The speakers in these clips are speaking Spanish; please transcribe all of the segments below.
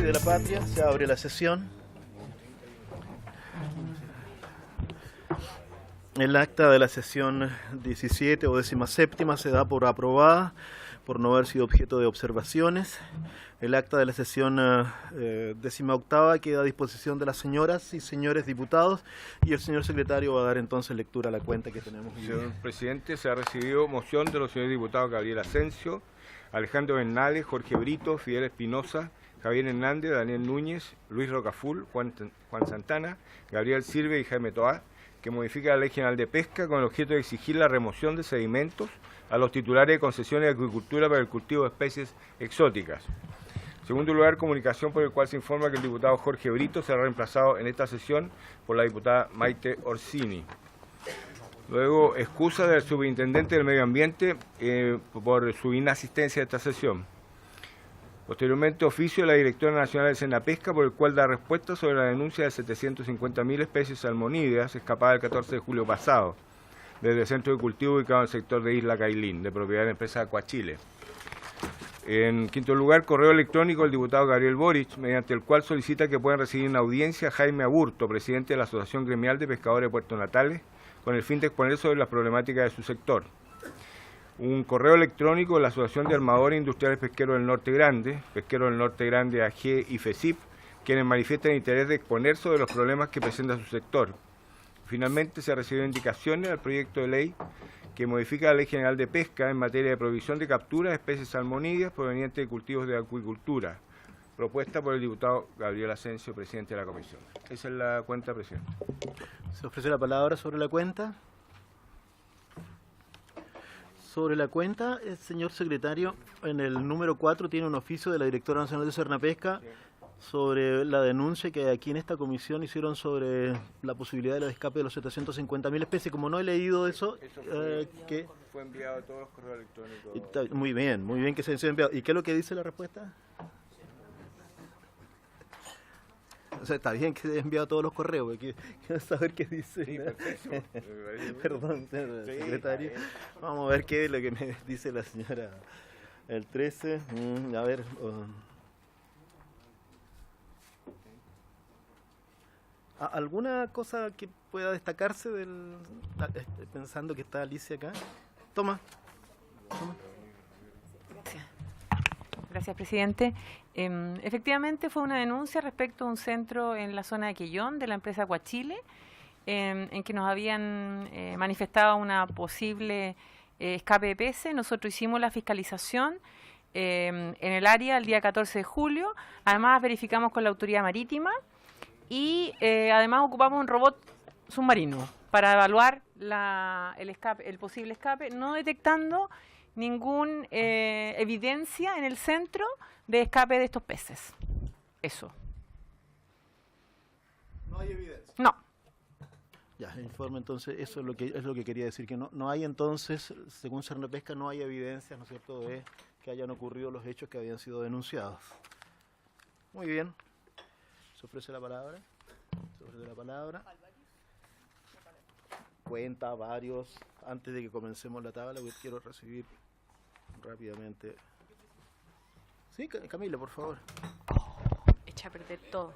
de la Patria. Se abre la sesión. El acta de la sesión 17 o 17ª se da por aprobada por no haber sido objeto de observaciones. El acta de la sesión 18ª queda a disposición de las señoras y señores diputados y el señor secretario va a dar entonces lectura a la cuenta que tenemos. Señor presidente, se ha recibido moción de los señores diputados Gabriel Asensio, Alejandro Bernales, Jorge Brito, Fidel Espinosa, Javier Hernández, Daniel Núñez, Luis Rocaful, Juan Santana, Gabriel Sirve y Jaime Toá, que modifica la Ley General de Pesca con el objeto de exigir la remoción de sedimentos a los titulares de concesiones de agricultura para el cultivo de especies exóticas. En segundo lugar, comunicación por el cual se informa que el diputado Jorge Brito será reemplazado en esta sesión por la diputada Maite Orsini. Luego, excusa del superintendente del Medio Ambiente por su inasistencia a esta sesión. Posteriormente, oficio de la directora nacional de Senapesca por el cual da respuesta sobre la denuncia de 750.000 especies salmonídeas escapadas el 14 de julio pasado desde el centro de cultivo ubicado en el sector de Isla Cailín, de propiedad de la empresa Aquachile. En quinto lugar, correo electrónico del diputado Gabriel Boric, mediante el cual solicita que puedan recibir en audiencia a Jaime Aburto, presidente de la Asociación Gremial de Pescadores de Puerto Natales, con el fin de exponer sobre las problemáticas de su sector. Un correo electrónico de la Asociación de Armadores Industriales Pesqueros del Norte Grande, Pesqueros del Norte Grande AG y FECIP, quienes manifiestan interés de exponer sobre los problemas que presenta su sector. Finalmente, se recibió indicaciones al proyecto de ley que modifica la Ley General de Pesca en materia de provisión de captura de especies salmonídeas provenientes de cultivos de acuicultura, propuesta por el diputado Gabriel Asensio, presidente de la comisión. Esa es la cuenta, presidente. Se ofrece la palabra sobre la cuenta. Sobre la cuenta, el señor secretario, en el número 4 tiene un oficio de la directora nacional de Senapesca sobre la denuncia que aquí en esta comisión hicieron sobre la posibilidad del escape de los 750.000 especies. Como no he leído eso, fue enviado a todos los correos electrónicos. Muy bien que se haya enviado. ¿Y qué es lo que dice la respuesta? O sea, está bien que se haya enviado a todos los correos, porque quiero saber qué dice. Sí, perfecto. Perdón, señor secretario. Vamos a ver qué es lo que me dice la señora. El 13, a ver... ¿Alguna cosa que pueda destacarse pensando que está Alicia acá? Toma. Gracias, presidente. Efectivamente fue una denuncia respecto a un centro en la zona de Quellón de la empresa Aquachile, en que nos habían manifestado una posible escape de peces. Nosotros hicimos la fiscalización en el área el día 14 de julio. Además verificamos con la autoridad marítima y además ocupamos un robot submarino para evaluar el posible escape, no detectando ninguna evidencia en el centro de escape de estos peces. Eso. ¿No hay evidencia? No. Ya, el informe entonces, eso es lo que quería decir, que no hay entonces, según Senapesca, no hay evidencia, ¿no es cierto?, de que hayan ocurrido los hechos que habían sido denunciados. Muy bien. Se ofrece la palabra. Cuenta varios. Antes de que comencemos la tabla, quiero recibir rápidamente. Sí, Camila, por favor. Echa a perder todo.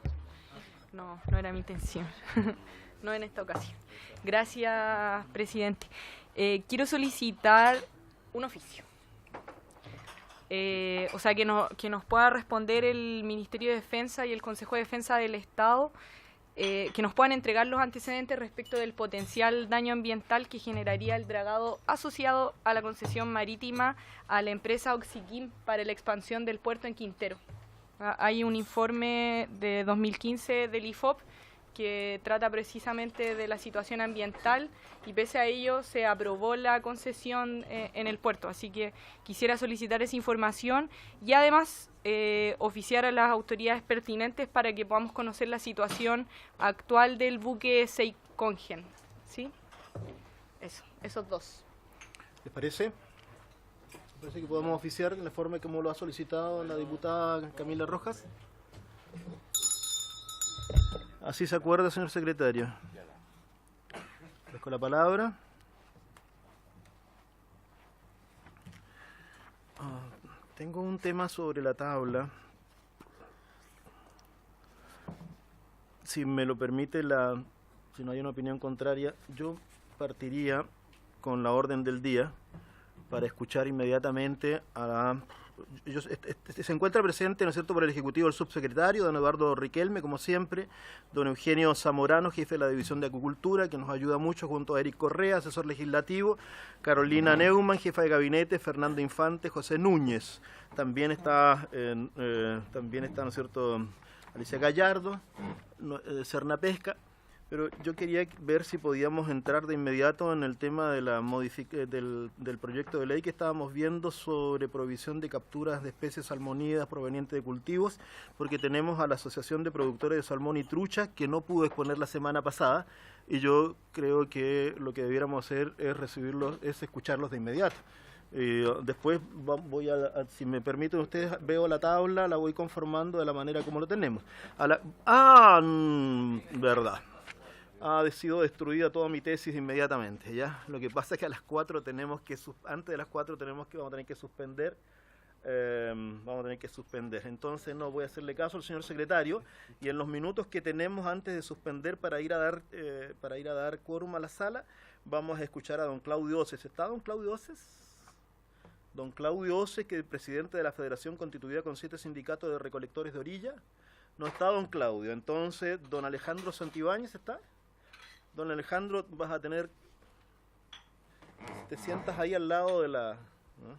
No era mi intención. No en esta ocasión. Gracias, presidente. Quiero solicitar un oficio. O sea, que nos pueda responder el Ministerio de Defensa y el Consejo de Defensa del Estado, que nos puedan entregar los antecedentes respecto del potencial daño ambiental que generaría el dragado asociado a la concesión marítima a la empresa Oxiquim para la expansión del puerto en Quintero. Hay un informe de 2015 del IFOP que trata precisamente de la situación ambiental y pese a ello se aprobó la concesión en el puerto. Así que quisiera solicitar esa información y además oficiar a las autoridades pertinentes para que podamos conocer la situación actual del buque Seikongen. ¿Sí? Esos dos. ¿Les parece? Parece que podemos oficiar en la forma como lo ha solicitado la diputada Camila Rojas. Así se acuerda, señor secretario. Dejo la palabra. Tengo un tema sobre la tabla. si me lo permite, si no hay una opinión contraria, yo partiría con la orden del día para escuchar inmediatamente a se encuentra presente, ¿no es cierto?, por el Ejecutivo el subsecretario, don Eduardo Riquelme, como siempre, don Eugenio Zamorano, jefe de la División de Acuicultura, que nos ayuda mucho, junto a Eric Correa, asesor legislativo, Carolina Neumann, jefa de gabinete, Fernando Infante, José Núñez. También está, ¿no es cierto?, Alicia Gallardo, Serna Pesca. Pero yo quería ver si podíamos entrar de inmediato en el tema de del proyecto de ley que estábamos viendo sobre provisión de capturas de especies salmonídeas provenientes de cultivos, porque tenemos a la Asociación de Productores de Salmón y Trucha, que no pudo exponer la semana pasada, y yo creo que lo que debiéramos hacer es escucharlos de inmediato. Después voy si me permiten ustedes, veo la tabla, la voy conformando de la manera como lo tenemos. Verdad. Ha sido destruida toda mi tesis inmediatamente, ¿ya? Lo que pasa es que a las 4 antes de las 4 vamos a tener que suspender. Entonces no voy a hacerle caso al señor secretario, y en los minutos que tenemos antes de suspender para ir a dar quórum a la sala, vamos a escuchar a don Claudio Oces. ¿Está don Claudio Oces? Don Claudio Oces, que es presidente de la Federación constituida con 7 sindicatos de recolectores de orilla. No está don Claudio. Entonces, don Alejandro Santibáñez, ¿está? Don Alejandro, te sientas ahí al lado de la... ¿no?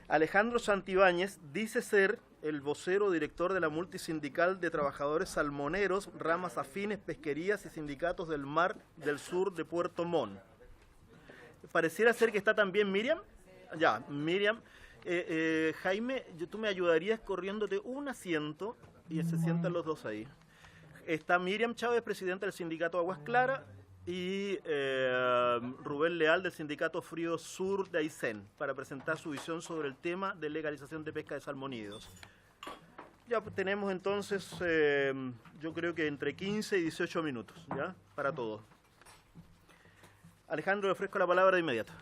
Alejandro Santibáñez dice ser el vocero director de la multisindical de trabajadores salmoneros, ramas afines, pesquerías y sindicatos del Mar del Sur de Puerto Montt. Pareciera ser que está también Miriam. Ya, Miriam. Jaime, tú me ayudarías corriéndote un asiento y se sientan los dos ahí. Está Miriam Chávez, presidenta del sindicato Aguas Claras, y Rubén Leal del sindicato Frío Sur de Aysén, para presentar su visión sobre el tema de legalización de pesca de salmonídeos. Ya tenemos entonces, yo creo que entre 15 y 18 minutos, ¿ya? Para todos. Alejandro, le ofrezco la palabra de inmediato.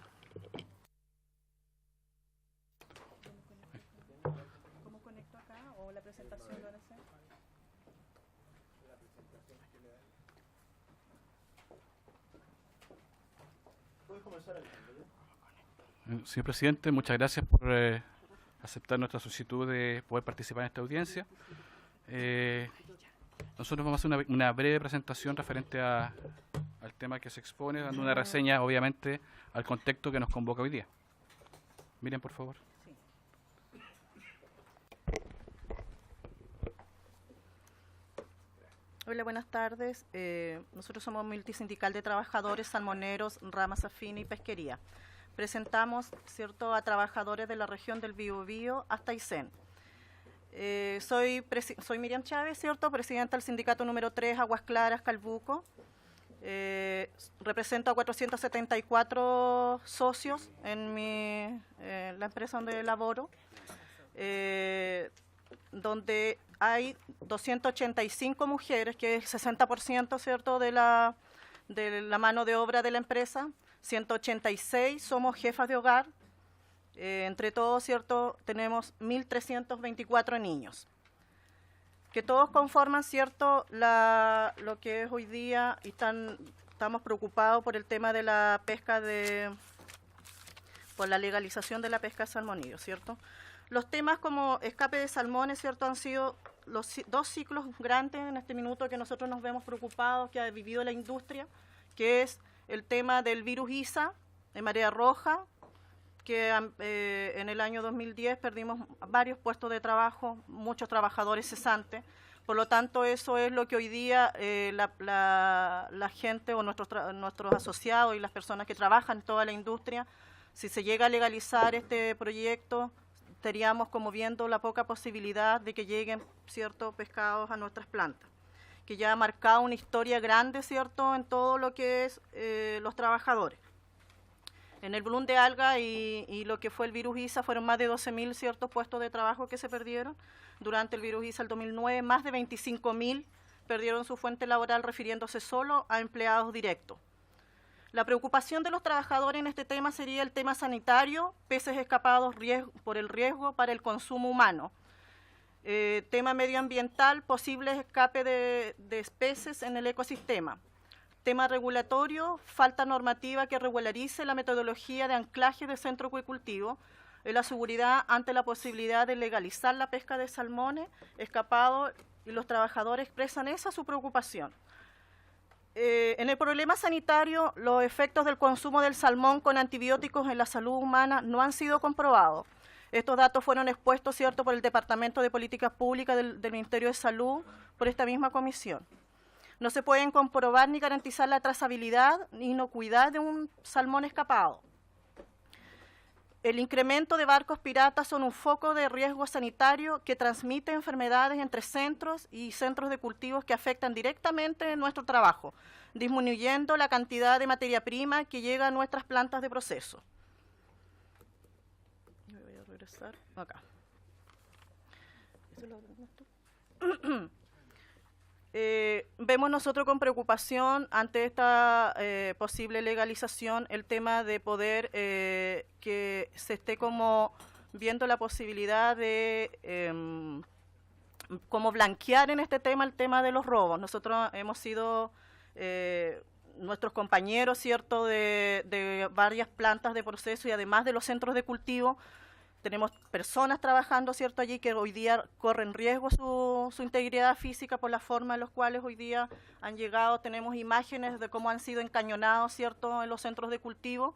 Señor presidente, muchas gracias por aceptar nuestra solicitud de poder participar en esta audiencia. Nosotros vamos a hacer una breve presentación referente al tema que se expone, dando una reseña, obviamente, al contexto que nos convoca hoy día. Miren, por favor. Hola, buenas tardes. Nosotros somos multisindical de trabajadores salmoneros, ramas afines y pesquería. Presentamos, ¿cierto?, a trabajadores de la región del Biobío hasta Aysén. Soy Miriam Chávez, ¿cierto?, presidenta del sindicato número 3, Aguas Claras, Calbuco. Represento a 474 socios en la empresa donde laboro, donde hay 285 mujeres, que es el 60%, ¿cierto?, de la mano de obra de la empresa. 186 somos jefas de hogar. Entre todos, ¿cierto?, tenemos 1.324 niños, que todos conforman, ¿cierto?, lo que es hoy día, y estamos preocupados por el tema de la pesca por la legalización de la pesca de salmonídeos, ¿cierto? Los temas como escape de salmones, ¿cierto?, han sido los 2 ciclos grandes en este minuto que nosotros nos vemos preocupados, que ha vivido la industria, que es el tema del virus ISA, de marea roja, que en el año 2010 perdimos varios puestos de trabajo, muchos trabajadores cesantes. Por lo tanto, eso es lo que hoy día la gente o nuestros asociados y las personas que trabajan en toda la industria, si se llega a legalizar este proyecto, estaríamos como viendo la poca posibilidad de que lleguen ciertos pescados a nuestras plantas, que ya ha marcado una historia grande, ¿cierto?, en todo lo que es los trabajadores. En el bloom de alga y lo que fue el virus ISA fueron más de 12.000 ciertos puestos de trabajo que se perdieron. Durante el virus ISA el 2009, más de 25.000 perdieron su fuente laboral, refiriéndose solo a empleados directos. La preocupación de los trabajadores en este tema sería el tema sanitario, peces escapados por el riesgo para el consumo humano. Tema medioambiental, posible escape de especies en el ecosistema. Tema regulatorio, falta normativa que regularice la metodología de anclaje del centro acuicultivo, la seguridad ante la posibilidad de legalizar la pesca de salmones escapados, y los trabajadores expresan esa su preocupación. En el problema sanitario, los efectos del consumo del salmón con antibióticos en la salud humana no han sido comprobados. Estos datos fueron expuestos, ¿cierto?, por el Departamento de Políticas Públicas del Ministerio de Salud, por esta misma comisión. No se pueden comprobar ni garantizar la trazabilidad ni inocuidad de un salmón escapado. El incremento de barcos piratas son un foco de riesgo sanitario que transmite enfermedades entre centros y centros de cultivos que afectan directamente nuestro trabajo, disminuyendo la cantidad de materia prima que llega a nuestras plantas de proceso. Voy a regresar acá. Vemos nosotros con preocupación ante esta posible legalización el tema de poder que se esté como viendo la posibilidad de como blanquear en este tema el tema de los robos. Nosotros hemos sido nuestros compañeros, ¿cierto?, de varias plantas de proceso y además de los centros de cultivo. Tenemos personas trabajando, ¿cierto?, allí que hoy día corren riesgo su integridad física por la forma en los cuales hoy día han llegado. Tenemos imágenes de cómo han sido encañonados, ¿cierto?, en los centros de cultivo.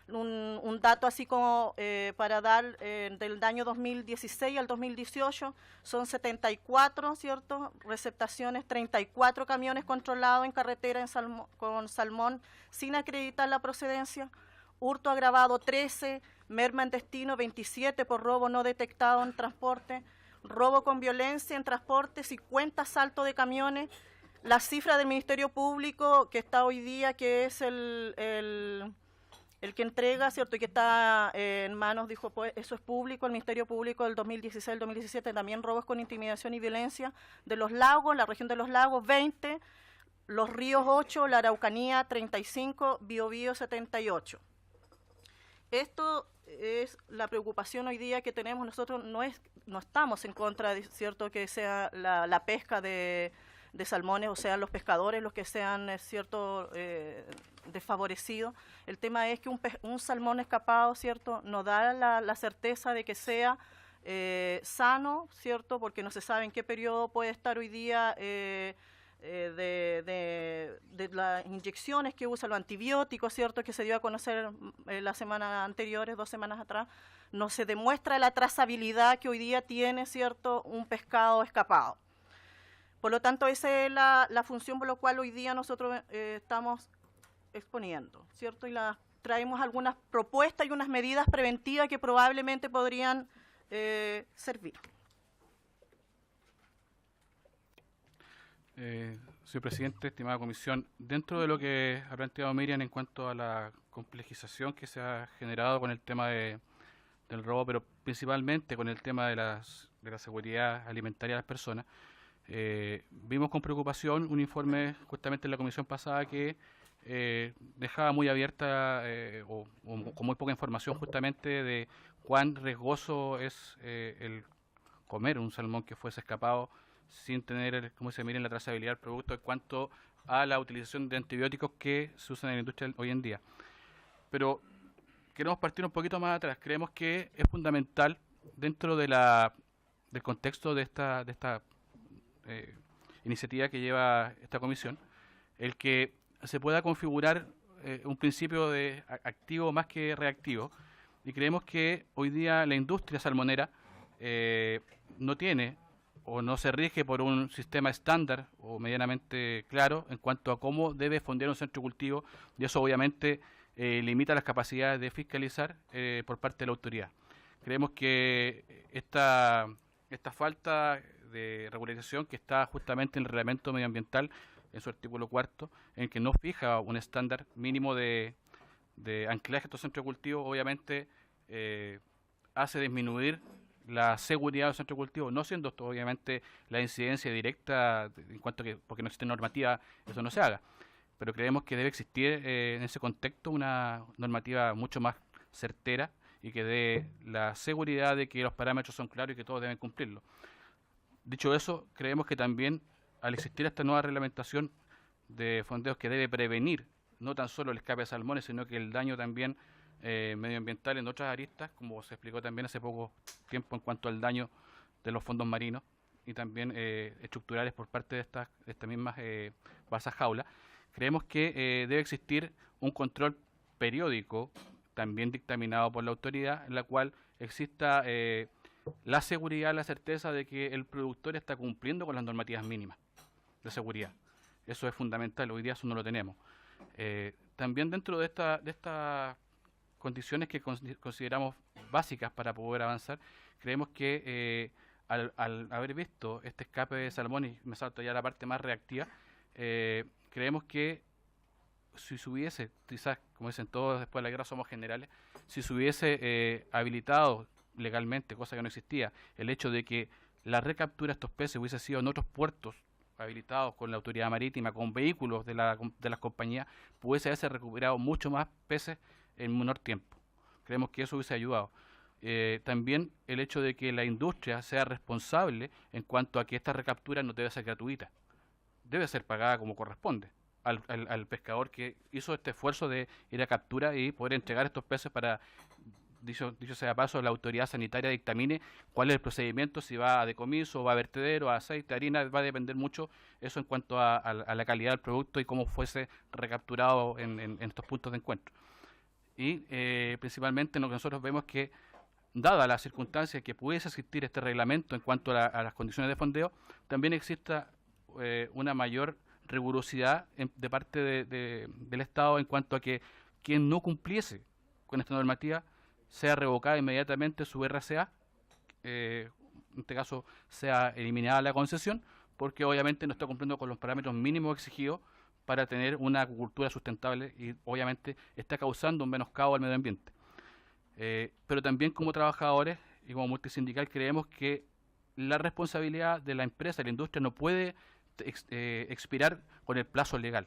Un dato así como para dar del año 2016 al 2018 son 74, ¿cierto?, receptaciones, 34 camiones controlados en carretera con salmón sin acreditar la procedencia, hurto agravado 13, merma en destino 27 por robo no detectado en transporte, robo con violencia en transporte, 50 asaltos de camiones. La cifra del Ministerio Público que está hoy día, que es el que entrega, ¿cierto?, y que está en manos, dijo, pues eso es público, el Ministerio Público del 2016 al 2017, también robos con intimidación y violencia de los lagos, la región de los lagos 20, los ríos 8, la Araucanía 35, Biobío 78. Esto es la preocupación hoy día que tenemos. Nosotros no estamos en contra de, ¿cierto?, que sea la pesca de salmones, o sean los pescadores los que sean, ¿cierto?, desfavorecidos. El tema es que un salmón escapado, ¿cierto?, nos da la certeza de que sea sano, ¿cierto?, porque no se sabe en qué periodo puede estar hoy día de las inyecciones que usa, los antibióticos, ¿cierto?, que se dio a conocer las semanas anteriores, 2 semanas atrás. No se demuestra la trazabilidad que hoy día tiene, ¿cierto?, un pescado escapado. Por lo tanto, esa es la función por la cual hoy día nosotros estamos exponiendo, ¿cierto? Y traemos algunas propuestas y unas medidas preventivas que probablemente podrían servir. Señor presidente, estimada comisión, dentro de lo que ha planteado Miriam en cuanto a la complejización que se ha generado con el tema del robo, pero principalmente con el tema de la seguridad alimentaria de las personas, vimos con preocupación un informe justamente en la comisión pasada que dejaba muy abierta o con muy poca información justamente de cuán riesgoso es el comer un salmón que fuese escapado sin tener, como se mira en la trazabilidad del producto, en cuanto a la utilización de antibióticos que se usan en la industria hoy en día. Pero queremos partir un poquito más atrás. Creemos que es fundamental dentro de del contexto de esta iniciativa que lleva esta comisión, el que se pueda configurar un principio de activo más que reactivo, y creemos que hoy día la industria salmonera no tiene o no se rige por un sistema estándar o medianamente claro en cuanto a cómo debe fondear un centro de cultivo, y eso obviamente limita las capacidades de fiscalizar por parte de la autoridad. Creemos que esta falta de regularización que está justamente en el reglamento medioambiental, en su artículo 4, en que no fija un estándar mínimo de anclaje a estos centros de cultivo, obviamente hace disminuir la seguridad del centro de cultivo, no siendo esto obviamente la incidencia directa en cuanto a que, porque no existe normativa, eso no se haga. pero creemos que debe existir en ese contexto una normativa mucho más certera y que dé la seguridad de que los parámetros son claros y que todos deben cumplirlo. Dicho eso, creemos que también al existir esta nueva reglamentación de fondeos que debe prevenir no tan solo el escape de salmones, sino que el daño también medioambiental en otras aristas, como se explicó también hace poco tiempo en cuanto al daño de los fondos marinos y también estructurales por parte de estas mismas balsas jaula. Creemos que debe existir un control periódico, también dictaminado por la autoridad, en la cual exista la seguridad, la certeza de que el productor está cumpliendo con las normativas mínimas de seguridad. Eso es fundamental, hoy día eso no lo tenemos. También dentro de estas condiciones que consideramos básicas para poder avanzar, creemos que al haber visto este escape de salmón, y me salto ya la parte más reactiva, creemos que si se hubiese, quizás, como dicen todos, después de la guerra somos generales, si se hubiese habilitado legalmente, cosa que no existía, el hecho de que la recaptura de estos peces hubiese sido en otros puertos habilitados con la autoridad marítima, con vehículos de las compañías, pudiese haberse recuperado mucho más peces en menor tiempo. Creemos que eso hubiese ayudado. También el hecho de que la industria sea responsable en cuanto a que esta recaptura no debe ser gratuita, debe ser pagada como corresponde al pescador que hizo este esfuerzo de ir a captura y poder entregar estos peces para, dicho sea paso, la autoridad sanitaria dictamine cuál es el procedimiento, si va a decomiso, va a vertedero, a aceite, harina, va a depender mucho eso en cuanto a la calidad del producto y cómo fuese recapturado en estos puntos de encuentro. Y principalmente lo que nosotros vemos que, dada la circunstancia que pudiese existir este reglamento en cuanto a las condiciones de fondeo, también exista una mayor rigurosidad de parte del Estado en cuanto a que quien no cumpliese con esta normativa sea revocada inmediatamente su RCA, en este caso sea eliminada la concesión, porque obviamente no está cumpliendo con los parámetros mínimos exigidos para tener una acuicultura sustentable y obviamente está causando un menoscabo al medio ambiente. Pero también como trabajadores y como multisindical creemos que la responsabilidad de la empresa, de la industria, no puede expirar con el plazo legal.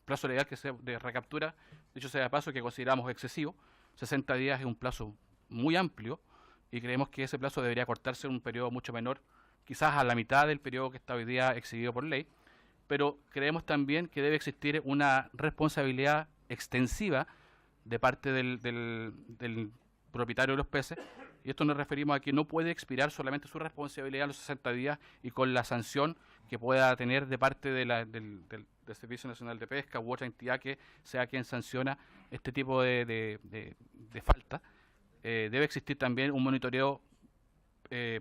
Plazo legal que sea de recaptura, dicho sea de paso, que consideramos excesivo. 60 días es un plazo muy amplio y creemos que ese plazo debería cortarse en un periodo mucho menor, quizás a la mitad del periodo que está hoy día exigido por ley, pero creemos también que debe existir una responsabilidad extensiva de parte del propietario de los peces, y esto nos referimos a que no puede expirar solamente su responsabilidad a los 60 días y con la sanción que pueda tener de parte del Servicio Nacional de Pesca u otra entidad que sea quien sanciona este tipo de falta. Debe existir también un monitoreo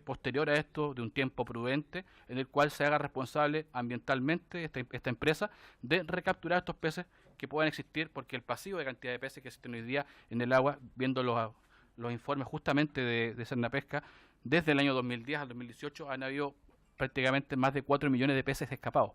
posterior a esto, de un tiempo prudente, en el cual se haga responsable ambientalmente esta empresa de recapturar estos peces que puedan existir, porque el pasivo de cantidad de peces que existen hoy día en el agua, viendo los informes justamente de Sernapesca, desde el año 2010 al 2018 han habido prácticamente más de 4 millones de peces escapados.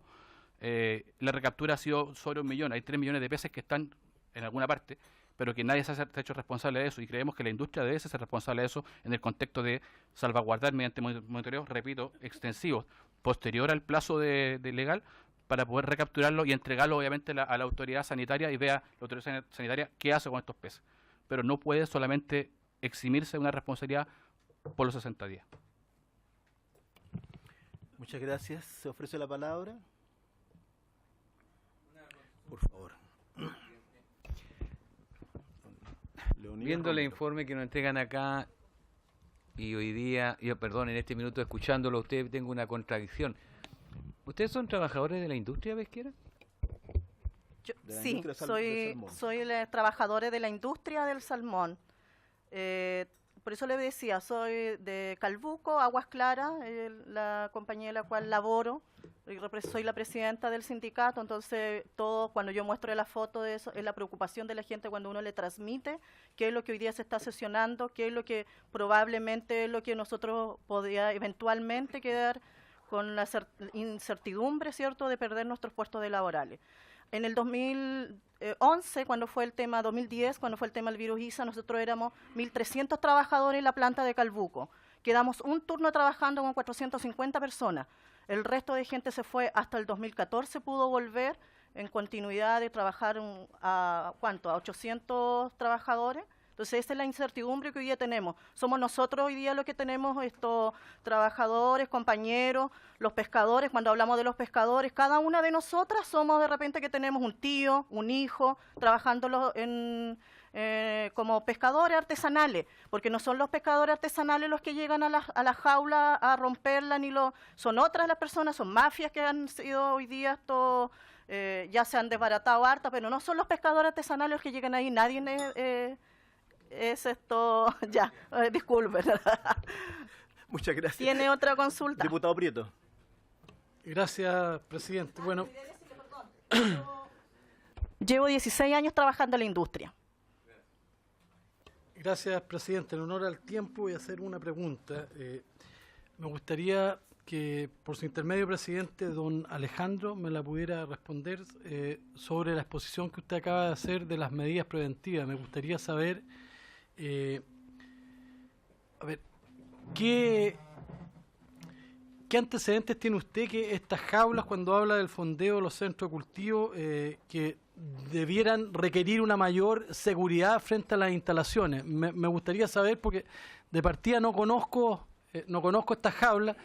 La recaptura ha sido sobre 1 millón, hay 3 millones de peces que están en alguna parte, pero que nadie se ha hecho responsable de eso, y creemos que la industria debe ser responsable de eso en el contexto de salvaguardar mediante monitoreos, repito, extensivos, posterior al plazo de legal, para poder recapturarlo y entregarlo obviamente a la autoridad sanitaria y vea la autoridad sanitaria qué hace con estos peces. Pero no puede solamente eximirse de una responsabilidad por los 60 días. Muchas gracias. ¿Se ofrece la palabra? Por favor. Viendo el informe que nos entregan acá y hoy día, en este minuto escuchándolo a usted, tengo una contradicción. ¿Ustedes son trabajadores de la industria pesquera? Sí, soy trabajadores de la industria del salmón. Por eso le decía, soy de Calbuco, Aguas Claras, la compañía en la cual laboro. Soy la presidenta del sindicato, entonces cuando yo muestro la foto de eso, es la preocupación de la gente cuando uno le transmite qué es lo que hoy día se está sesionando, qué es lo que probablemente es lo que nosotros podría eventualmente quedar con la incertidumbre, ¿cierto?, de perder nuestros puestos de laborales. En el 2011, cuando fue el tema, 2010, cuando fue el tema del virus ISA, nosotros éramos 1.300 trabajadores en la planta de Calbuco. Quedamos un turno trabajando con 450 personas. El resto de gente se fue hasta el 2014, pudo volver. en continuidad de trabajar a 800 trabajadores. Entonces, esa es la incertidumbre que hoy día tenemos. Somos nosotros hoy día los que tenemos estos trabajadores, compañeros, los pescadores. Cuando hablamos de los pescadores, cada una de nosotras somos de repente que tenemos un tío, un hijo, trabajando como pescadores artesanales, porque no son los pescadores artesanales los que llegan a la jaula a romperla, son otras las personas, son mafias que han sido hoy día ya se han desbaratado hartas, pero no son los pescadores artesanales los que llegan ahí, nadie es esto, ya, disculpen. Muchas gracias. ¿Tiene otra consulta? Diputado Prieto. Gracias, presidente. Bueno, llevo 16 años trabajando en la industria. gracias, presidente. En honor al tiempo voy a hacer una pregunta. Me gustaría que, por su intermedio, presidente, don Alejandro me la pudiera responder sobre la exposición que usted acaba de hacer de las medidas preventivas. Me gustaría saber, a ver, ¿qué antecedentes tiene usted que estas jaulas, cuando habla del fondeo de los centros de cultivo, que debieran requerir una mayor seguridad frente a las instalaciones? Me gustaría saber, porque de partida no conozco estas jaulas,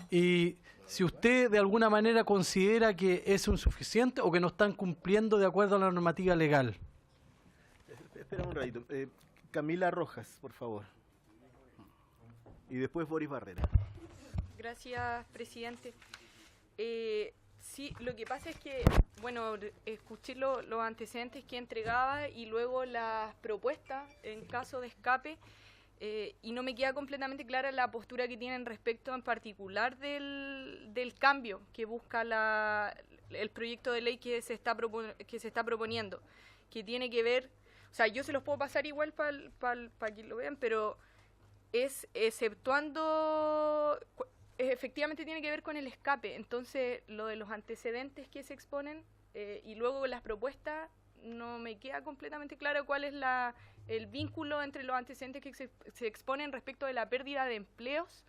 y si usted de alguna manera considera que es insuficiente o que no están cumpliendo de acuerdo a la normativa legal. Espera un ratito. Camila Rojas, por favor. Y después Boris Barrera. Gracias, presidente. Sí, lo que pasa es que, bueno, escuché los antecedentes que entregaba y luego las propuestas en caso de escape, y no me queda completamente clara la postura que tienen respecto en particular del cambio que busca el proyecto de ley que se está proponiendo, que tiene que ver, o sea, yo se los puedo pasar igual para que lo vean, pero es exceptuando, efectivamente tiene que ver con el escape. Entonces, lo de los antecedentes que se exponen y luego las propuestas, no me queda completamente claro cuál es el vínculo entre los antecedentes que se exponen respecto de la pérdida de empleos,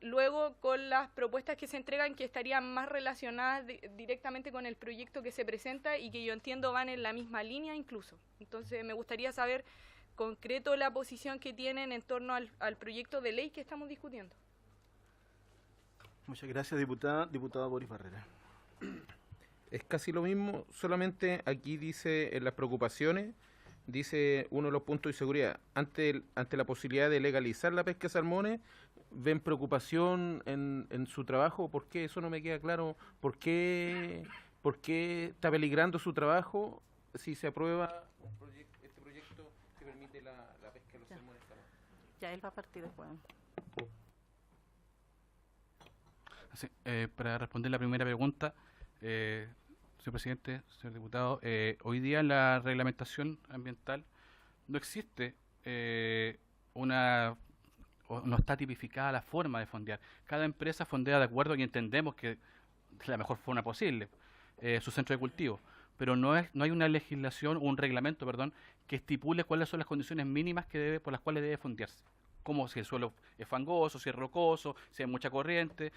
luego con las propuestas que se entregan, que estarían más relacionadas directamente con el proyecto que se presenta y que yo entiendo van en la misma línea incluso. Entonces, me gustaría saber concreto la posición que tienen en torno al proyecto de ley que estamos discutiendo. Muchas gracias, diputada. Diputada Boris Barrera. Es casi lo mismo, solamente aquí dice en las preocupaciones, dice uno de los puntos de seguridad, ante la posibilidad de legalizar la pesca de salmones, ven preocupación en su trabajo. ¿Por qué? Eso no me queda claro. ¿Por qué está peligrando su trabajo si se aprueba este proyecto que permite la pesca de los salmones? Ya él va a partir después. Sí, para responder la primera pregunta, señor presidente, señor diputado, hoy día en la reglamentación ambiental no existe no está tipificada la forma de fondear. Cada empresa fondea de acuerdo y entendemos que es la mejor forma posible su centro de cultivo, pero no hay una legislación o un reglamento, perdón, que estipule cuáles son las condiciones mínimas por las cuales debe fondearse. Como si el suelo es fangoso, si es rocoso, si hay mucha corriente.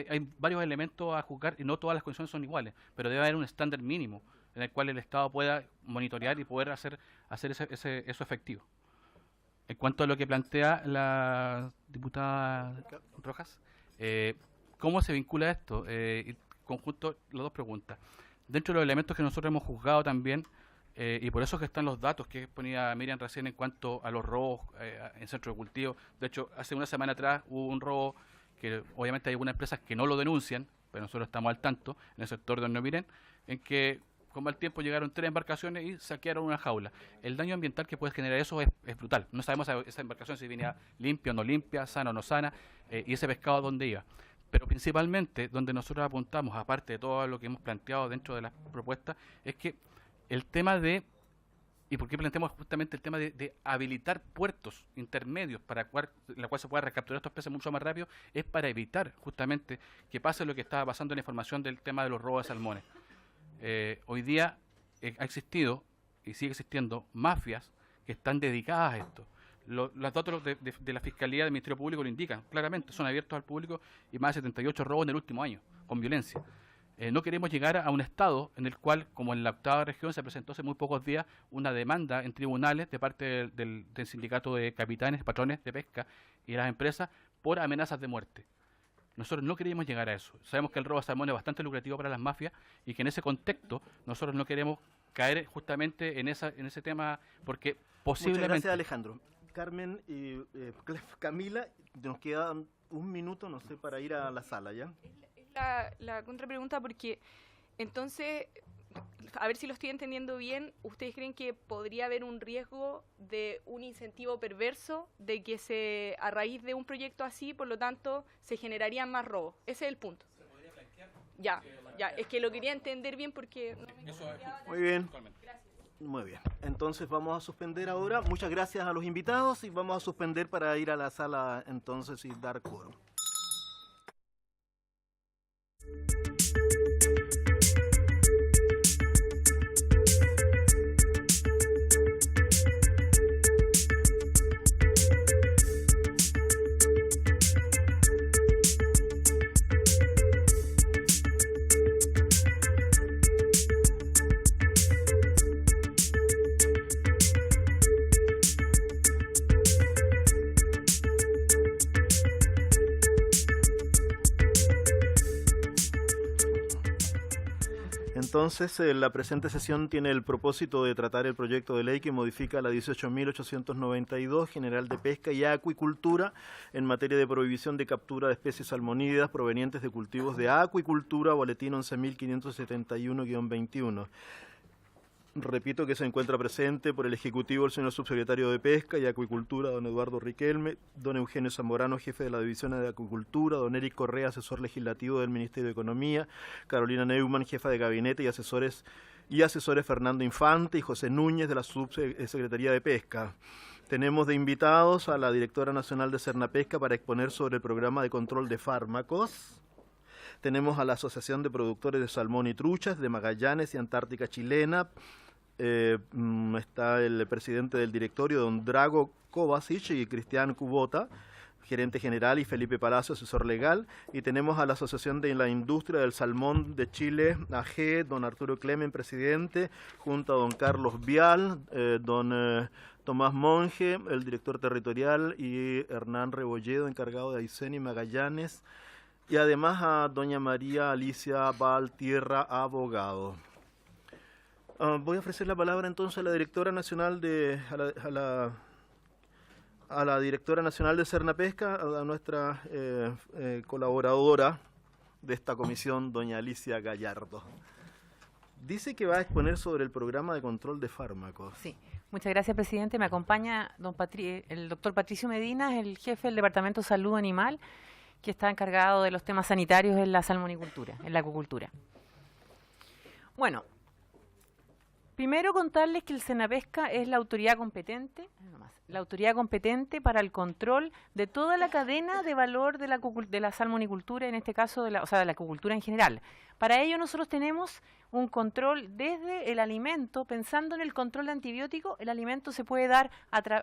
Hay varios elementos a juzgar y no todas las condiciones son iguales, pero debe haber un estándar mínimo en el cual el Estado pueda monitorear y poder hacer eso efectivo. En cuanto a lo que plantea la diputada Rojas, ¿cómo se vincula esto? Conjunto las dos preguntas. Dentro de los elementos que nosotros hemos juzgado también, y por eso que están los datos que ponía Miriam recién en cuanto a los robos en centros de cultivo. De hecho, hace una semana atrás hubo un robo que obviamente hay algunas empresas que no lo denuncian, pero nosotros estamos al tanto en el sector de Miren, en que con mal tiempo llegaron 3 embarcaciones y saquearon una jaula. El daño ambiental que puede generar eso es brutal. No sabemos esa embarcación si venía limpia o no limpia, sana o no sana, y ese pescado dónde iba. Pero principalmente donde nosotros apuntamos, aparte de todo lo que hemos planteado dentro de las propuestas, es que el tema ¿y por qué planteamos justamente el tema de habilitar puertos intermedios para la cual se pueda recapturar estos peces mucho más rápido? Es para evitar justamente que pase lo que estaba pasando en la información del tema de los robos de salmones. Hoy día ha existido y sigue existiendo mafias que están dedicadas a esto. Los datos de la Fiscalía del Ministerio Público lo indican claramente, son abiertos al público y más de 78 robos en el último año, con violencia. No queremos llegar a un estado en el cual, como en la 8ª región, se presentó hace muy pocos días una demanda en tribunales de parte del sindicato de capitanes, patrones de pesca y de las empresas por amenazas de muerte. Nosotros no queremos llegar a eso. Sabemos que el robo de salmón es bastante lucrativo para las mafias y que en ese contexto nosotros no queremos caer justamente en ese tema, porque posiblemente... Muchas gracias, Alejandro. Carmen y Camila, nos queda un minuto, no sé, para ir a la sala, ¿ya? La contrapregunta, porque entonces, a ver si lo estoy entendiendo bien, ¿ustedes creen que podría haber un riesgo de un incentivo perverso, de que a raíz de un proyecto así, por lo tanto, se generarían más robos? Ese es el punto. ¿Se podría plantear? Ya, es que lo quería entender bien porque... Muy bien. Muy bien. Entonces vamos a suspender ahora. Muchas gracias a los invitados y vamos a suspender para ir a la sala entonces y dar quórum. Entonces, la presente sesión tiene el propósito de tratar el proyecto de ley que modifica la 18.892 General de Pesca y Acuicultura en materia de prohibición de captura de especies salmonídeas provenientes de cultivos de acuicultura, boletín 11.571-21. Repito que se encuentra presente por el Ejecutivo el señor Subsecretario de Pesca y Acuicultura, don Eduardo Riquelme, don Eugenio Zamorano, jefe de la División de Acuicultura, don Eric Correa, asesor legislativo del Ministerio de Economía, Carolina Neumann, jefa de gabinete y asesores Fernando Infante y José Núñez de la Subsecretaría de Pesca. Tenemos de invitados a la Directora Nacional de Cernapesca para exponer sobre el programa de control de fármacos. Tenemos a la Asociación de Productores de Salmón y Truchas de Magallanes y Antártica Chilena. Está el presidente del directorio, don Drago Kovacic, y Cristian Kubota, gerente general, y Felipe Palacio, asesor legal. Y tenemos a la Asociación de la Industria del Salmón de Chile, AG, don Arturo Clemen, presidente, junto a don Carlos Vial, don Tomás Monge, el director territorial, y Hernán Rebolledo, encargado de Aysén y Magallanes. Y además a doña María Alicia Valtierra, abogado. Voy a ofrecer la palabra entonces a la directora nacional a la directora nacional de Cernapesca, a nuestra colaboradora de esta comisión, doña Alicia Gallardo. Dice que va a exponer sobre el programa de control de fármacos. Sí, muchas gracias, presidente. Me acompaña el doctor Patricio Medina, el jefe del Departamento de Salud Animal, que está encargado de los temas sanitarios en la salmonicultura, en la acuicultura. Bueno, primero contarles que el Cernapesca es la autoridad competente, para el control de toda la cadena de valor de la salmonicultura, en este caso de la acuicultura en general. Para ello nosotros tenemos un control desde el alimento, pensando en el control de antibióticos. El alimento se puede dar,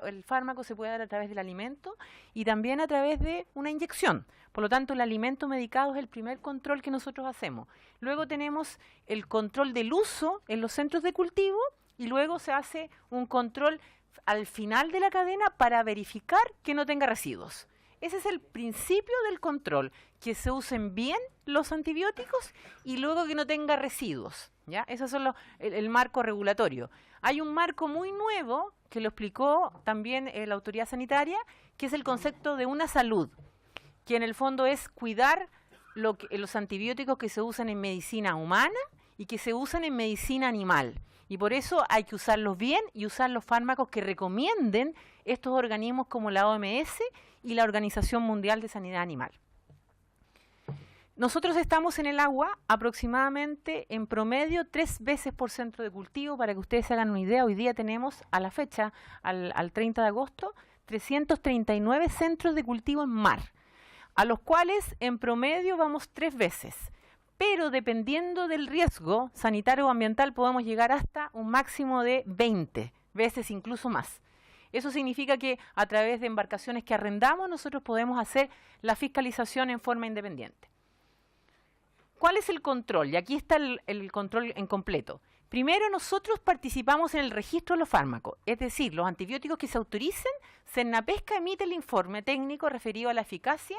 el fármaco se puede dar a través del alimento y también a través de una inyección. Por lo tanto, el alimento medicado es el primer control que nosotros hacemos. Luego tenemos el control del uso en los centros de cultivo y luego se hace un control al final de la cadena para verificar que no tenga residuos. Ese es el principio del control, que se usen bien los antibióticos y luego que no tenga residuos, ¿ya? Ese es el marco regulatorio. Hay un marco muy nuevo, que lo explicó también la autoridad sanitaria, que es el concepto de una salud, que en el fondo es cuidar los antibióticos que se usan en medicina humana y que se usan en medicina animal. Y por eso hay que usarlos bien y usar los fármacos que recomienden estos organismos como la OMS y la Organización Mundial de Sanidad Animal. Nosotros estamos en el agua aproximadamente en promedio 3 veces por centro de cultivo. Para que ustedes se hagan una idea, hoy día tenemos a la fecha, al 30 de agosto, 339 centros de cultivo en mar, a los cuales en promedio vamos 3 veces. Pero dependiendo del riesgo sanitario o ambiental podemos llegar hasta un máximo de 20 veces, incluso más. Eso significa que a través de embarcaciones que arrendamos nosotros podemos hacer la fiscalización en forma independiente. ¿Cuál es el control? Y aquí está el control en completo. Primero, nosotros participamos en el registro de los fármacos, es decir, los antibióticos que se autoricen, Senapesca emite el informe técnico referido a la eficacia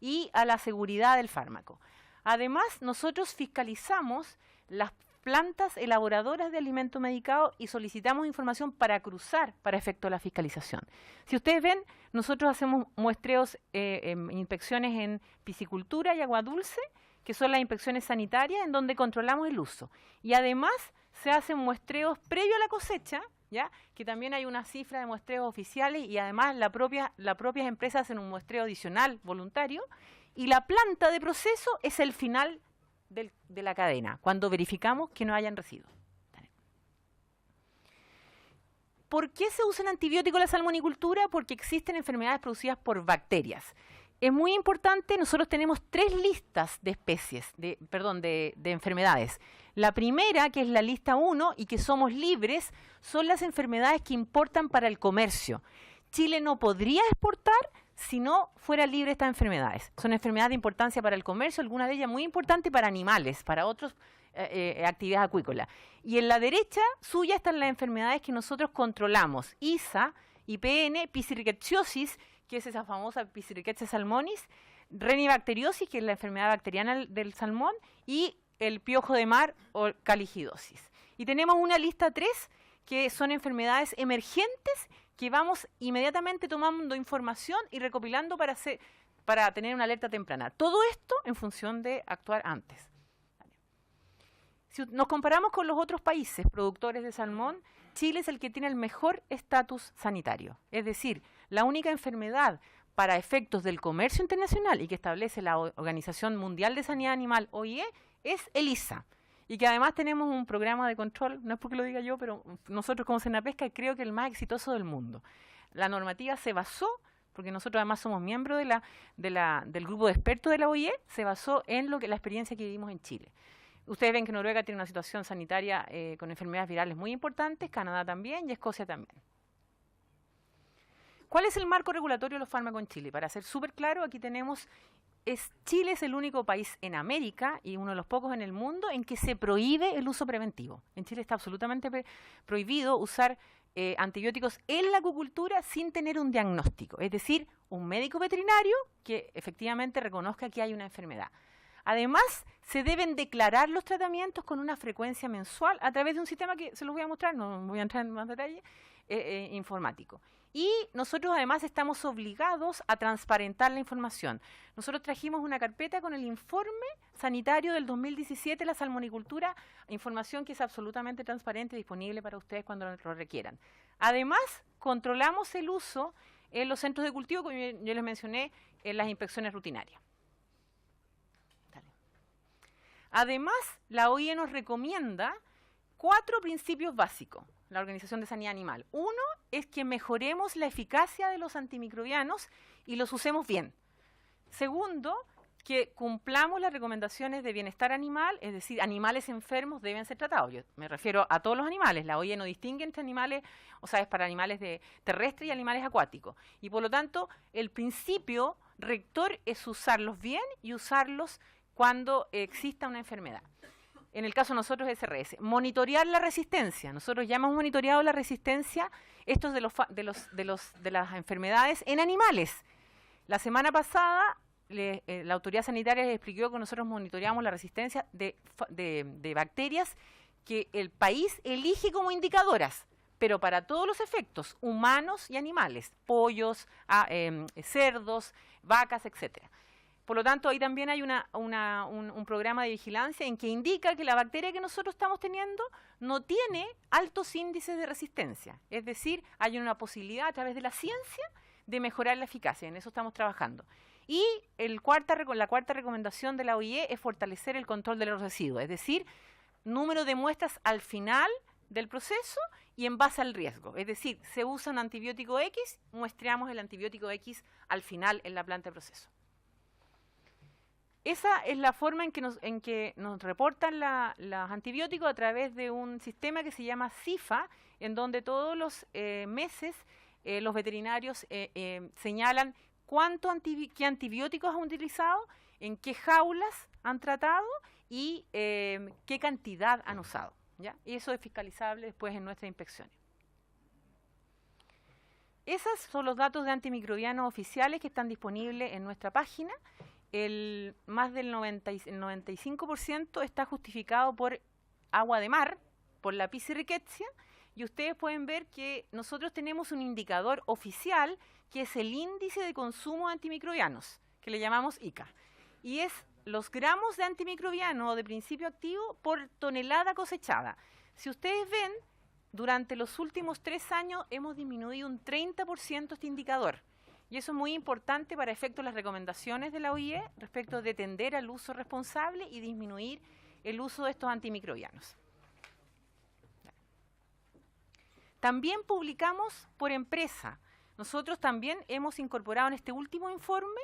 y a la seguridad del fármaco. Además, nosotros fiscalizamos las plantas elaboradoras de alimento medicado y solicitamos información para cruzar para efecto de la fiscalización. Si ustedes ven, nosotros hacemos muestreos, inspecciones en piscicultura y agua dulce, que son las inspecciones sanitarias en donde controlamos el uso. Y además se hacen muestreos previo a la cosecha, ¿ya? Que también hay una cifra de muestreos oficiales y además las propias empresas hacen un muestreo adicional voluntario y la planta de proceso es el final de la cadena, cuando verificamos que no hayan residuos. ¿Por qué se usan antibióticos en la salmonicultura? Porque existen enfermedades producidas por bacterias. Es muy importante, nosotros tenemos 3 listas de especies, de enfermedades. La primera, que es la lista 1 y que somos libres, son las enfermedades que importan para el comercio. Chile no podría exportar si no fuera libre de estas enfermedades. Son enfermedades de importancia para el comercio, algunas de ellas muy importantes para animales, para otras actividades acuícolas. Y en la derecha suya están las enfermedades que nosotros controlamos. ISA, IPN, Piscirrhiziosis, que es esa famosa Piscirrhizia salmonis, Renibacteriosis, que es la enfermedad bacteriana del salmón, y el piojo de mar o caligidosis. Y tenemos una lista 3, que son enfermedades emergentes que vamos inmediatamente tomando información y recopilando para tener una alerta temprana. Todo esto en función de actuar antes. Si nos comparamos con los otros países productores de salmón, Chile es el que tiene el mejor estatus sanitario. Es decir, la única enfermedad para efectos del comercio internacional y que establece la Organización Mundial de Sanidad Animal, OIE, es el ISA. Y que además tenemos un programa de control, no es porque lo diga yo, pero nosotros como Senapesca creo que el más exitoso del mundo. La normativa se basó, porque nosotros además somos miembros del grupo de expertos de la OIE, se basó en la experiencia que vivimos en Chile. Ustedes ven que Noruega tiene una situación sanitaria con enfermedades virales muy importantes, Canadá también y Escocia también. ¿Cuál es el marco regulatorio de los fármacos en Chile? Para ser súper claro, aquí tenemos, Chile es el único país en América y uno de los pocos en el mundo en que se prohíbe el uso preventivo. En Chile está absolutamente prohibido usar antibióticos en la acuicultura sin tener un diagnóstico, es decir, un médico veterinario que efectivamente reconozca que hay una enfermedad. Además, se deben declarar los tratamientos con una frecuencia mensual a través de un sistema que se los voy a mostrar, no voy a entrar en más detalle, informático. Y nosotros además estamos obligados a transparentar la información. Nosotros trajimos una carpeta con el informe sanitario del 2017 de la salmonicultura, información que es absolutamente transparente y disponible para ustedes cuando lo requieran. Además, controlamos el uso en los centros de cultivo, como yo les mencioné, en las inspecciones rutinarias. Además, la OIE nos recomienda 4 principios básicos, la Organización de Sanidad Animal. Uno es que mejoremos la eficacia de los antimicrobianos y los usemos bien. Segundo, que cumplamos las recomendaciones de bienestar animal, es decir, animales enfermos deben ser tratados. Yo me refiero a todos los animales. La OIE no distingue entre animales, o sea, es para animales terrestres y animales acuáticos. Y por lo tanto, el principio rector es usarlos bien y usarlos cuando exista una enfermedad. En el caso de nosotros es SRS. Monitorear la resistencia. Nosotros ya hemos monitoreado la resistencia, estos de las enfermedades en animales. La semana pasada la autoridad sanitaria les explicó que nosotros monitoreamos la resistencia de bacterias que el país elige como indicadoras, pero para todos los efectos, humanos y animales, pollos, cerdos, vacas, etcétera. Por lo tanto, ahí también hay un programa de vigilancia en que indica que la bacteria que nosotros estamos teniendo no tiene altos índices de resistencia. Es decir, hay una posibilidad a través de la ciencia de mejorar la eficacia. En eso estamos trabajando. Y la cuarta recomendación de la OIE es fortalecer el control de los residuos. Es decir, número de muestras al final del proceso y en base al riesgo. Es decir, se usa un antibiótico X, muestreamos el antibiótico X al final en la planta de proceso. Esa es la forma en que nos reportan los antibióticos a través de un sistema que se llama CIFA, en donde todos los meses los veterinarios señalan qué antibióticos han utilizado, en qué jaulas han tratado y qué cantidad han usado, ¿ya? Y eso es fiscalizable después en nuestras inspecciones. Esos son los datos de antimicrobianos oficiales que están disponibles en nuestra página. Más del 95% está justificado por agua de mar, por la Piscirriquetia, y ustedes pueden ver que nosotros tenemos un indicador oficial que es el índice de consumo de antimicrobianos, que le llamamos ICA, y es los gramos de antimicrobiano o de principio activo por tonelada cosechada. Si ustedes ven, durante los últimos 3 años hemos disminuido un 30% este indicador. Y eso es muy importante para efectos de las recomendaciones de la OIE respecto de tender al uso responsable y disminuir el uso de estos antimicrobianos. También publicamos por empresa. Nosotros también hemos incorporado en este último informe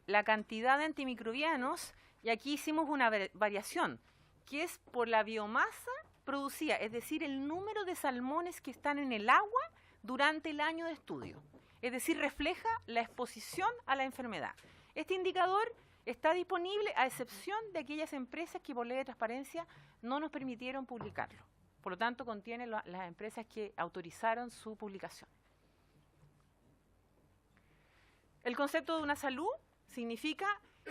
la cantidad de antimicrobianos, y aquí hicimos una variación, que es por la biomasa producida, es decir, el número de salmones que están en el agua durante el año de estudio. Es decir, refleja la exposición a la enfermedad. Este indicador está disponible a excepción de aquellas empresas que por ley de transparencia no nos permitieron publicarlo. Por lo tanto, contiene las empresas que autorizaron su publicación. El concepto de una salud significa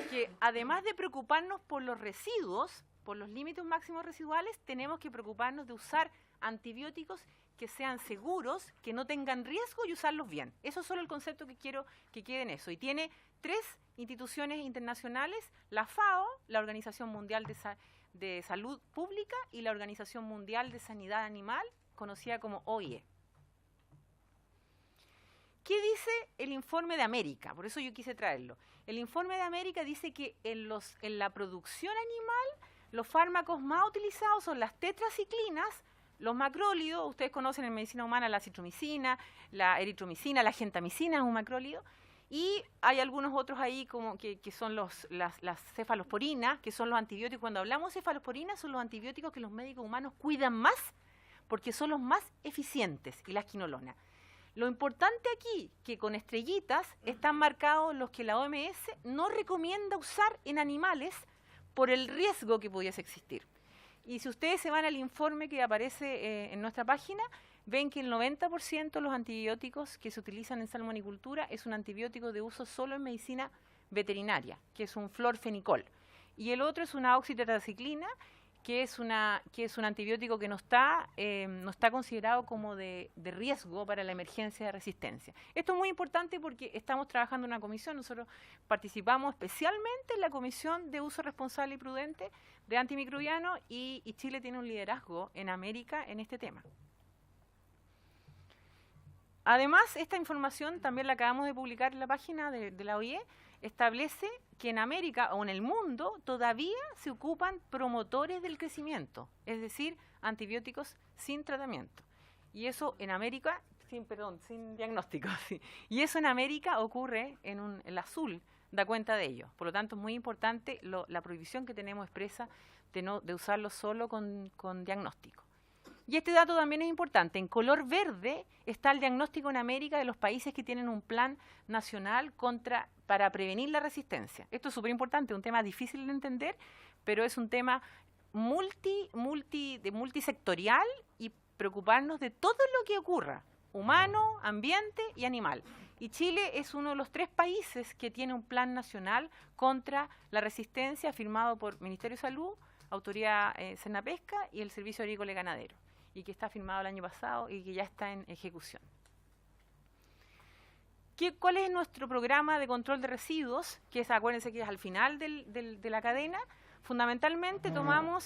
que además de preocuparnos por los residuos, por los límites máximos residuales, tenemos que preocuparnos de usar antibióticos que sean seguros, que no tengan riesgo y usarlos bien. Eso es solo el concepto que quiero que quede en eso. Y tiene 3 instituciones internacionales, la FAO, la Organización Mundial de Salud Pública, y la Organización Mundial de Sanidad Animal, conocida como OIE. ¿Qué dice el informe de América? Por eso yo quise traerlo. El informe de América dice que en la producción animal, los fármacos más utilizados son las tetraciclinas, los macrólidos. Ustedes conocen en medicina humana la citromicina, la eritromicina, la gentamicina es un macrólido, y hay algunos otros ahí como que son las cefalosporinas, que son los antibióticos. Cuando hablamos de cefalosporinas, son los antibióticos que los médicos humanos cuidan más porque son los más eficientes, y las quinolonas. Lo importante aquí, que con estrellitas están marcados los que la OMS no recomienda usar en animales por el riesgo que pudiese existir. Y si ustedes se van al informe que aparece en nuestra página, ven que el 90% de los antibióticos que se utilizan en salmonicultura es un antibiótico de uso solo en medicina veterinaria, que es un florfenicol. Y el otro es una oxitetraciclina, que es un antibiótico que no está considerado como de riesgo para la emergencia de resistencia. Esto es muy importante porque estamos trabajando en una comisión. Nosotros participamos especialmente en la Comisión de Uso Responsable y Prudente de Antimicrobianos, y Chile tiene un liderazgo en América en este tema. Además, esta información también la acabamos de publicar en la página de la OIE, establece que en América o en el mundo todavía se ocupan promotores del crecimiento, es decir, antibióticos sin tratamiento. Y eso en América, sin diagnóstico, sí. Y eso en América ocurre en el azul, da cuenta de ello. Por lo tanto, es muy importante la prohibición que tenemos expresa de usarlo solo con diagnóstico. Y este dato también es importante. En color verde está el diagnóstico en América de los países que tienen un plan nacional para prevenir la resistencia. Esto es súper importante, un tema difícil de entender, pero es un tema multisectorial, y preocuparnos de todo lo que ocurra, humano, ambiente y animal. Y Chile es uno de los 3 países que tiene un plan nacional contra la resistencia firmado por Ministerio de Salud, Autoridad Senapesca y el Servicio Agrícola y Ganadero, y que está firmado el año pasado y que ya está en ejecución. ¿Cuál es nuestro programa de control de residuos? Acuérdense que es al final de la cadena. Fundamentalmente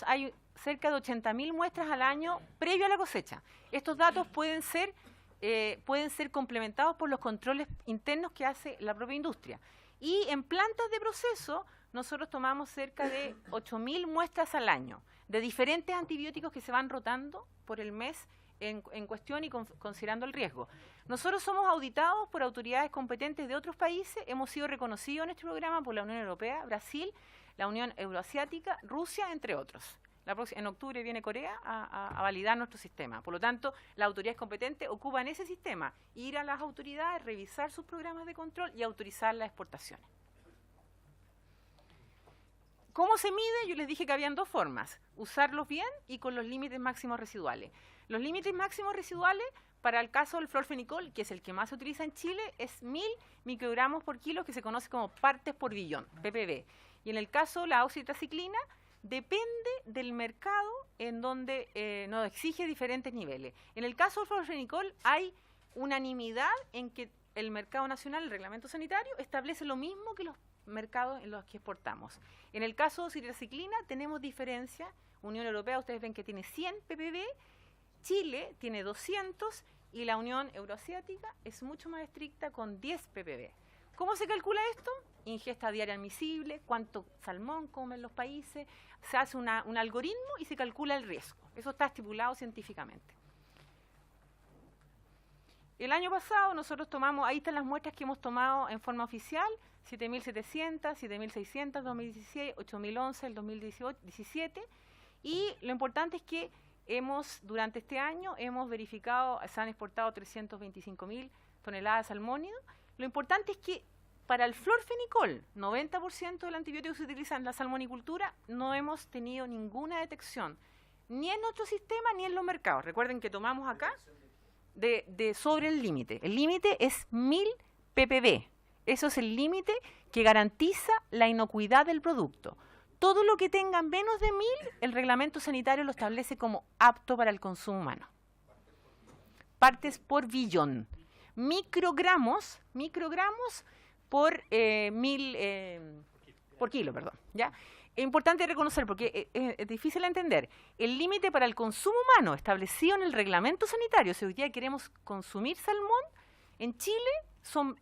hay cerca de 80.000 muestras al año previo a la cosecha. Estos datos pueden ser complementados por los controles internos que hace la propia industria. Y en plantas de proceso, nosotros tomamos cerca de 8.000 muestras al año de diferentes antibióticos que se van rotando por el mes en cuestión y considerando el riesgo. Nosotros somos auditados por autoridades competentes de otros países, hemos sido reconocidos en este programa por la Unión Europea, Brasil, la Unión Euroasiática, Rusia, entre otros. En octubre viene Corea a validar nuestro sistema. Por lo tanto, las autoridades competentes ocupan ese sistema, ir a las autoridades, revisar sus programas de control y autorizar las exportaciones. ¿Cómo se mide? Yo les dije que habían dos formas, usarlos bien y con los límites máximos residuales. Los límites máximos residuales, para el caso del florfenicol, que es el que más se utiliza en Chile, es 1000 microgramos por kilo, que se conoce como partes por billón, ppb. Y en el caso de la oxitetraciclina, depende del mercado en donde nos exige diferentes niveles. En el caso del florfenicol hay unanimidad en que el mercado nacional, el reglamento sanitario, establece lo mismo que los mercados en los que exportamos. En el caso de oxitetraciclina tenemos diferencia. Unión Europea, ustedes ven que tiene 100 ppb, Chile tiene 200 y la Unión Euroasiática es mucho más estricta con 10 ppb. ¿Cómo se calcula esto? Ingesta diaria admisible, cuánto salmón comen los países, se hace un algoritmo y se calcula el riesgo. Eso está estipulado científicamente. El año pasado nosotros tomamos, ahí están las muestras que hemos tomado en forma oficial, 7.700, 7.600, 2016, 8.011, el 2017, y lo importante es que durante este año hemos verificado, se han exportado 325.000 toneladas de salmónido. Lo importante es que para el florfenicol, 90% del antibiótico que se utiliza en la salmonicultura, no hemos tenido ninguna detección, ni en nuestro sistema ni en los mercados. Recuerden que tomamos acá sobre el límite. El límite es 1000 ppb. Eso es el límite que garantiza la inocuidad del producto. Todo lo que tenga menos de 1000, el reglamento sanitario lo establece como apto para el consumo humano. Partes por billón. Microgramos por por kilo, perdón. ¿Ya? Es importante reconocer, porque es difícil de entender, el límite para el consumo humano establecido en el reglamento sanitario, si hoy día queremos consumir salmón, en Chile,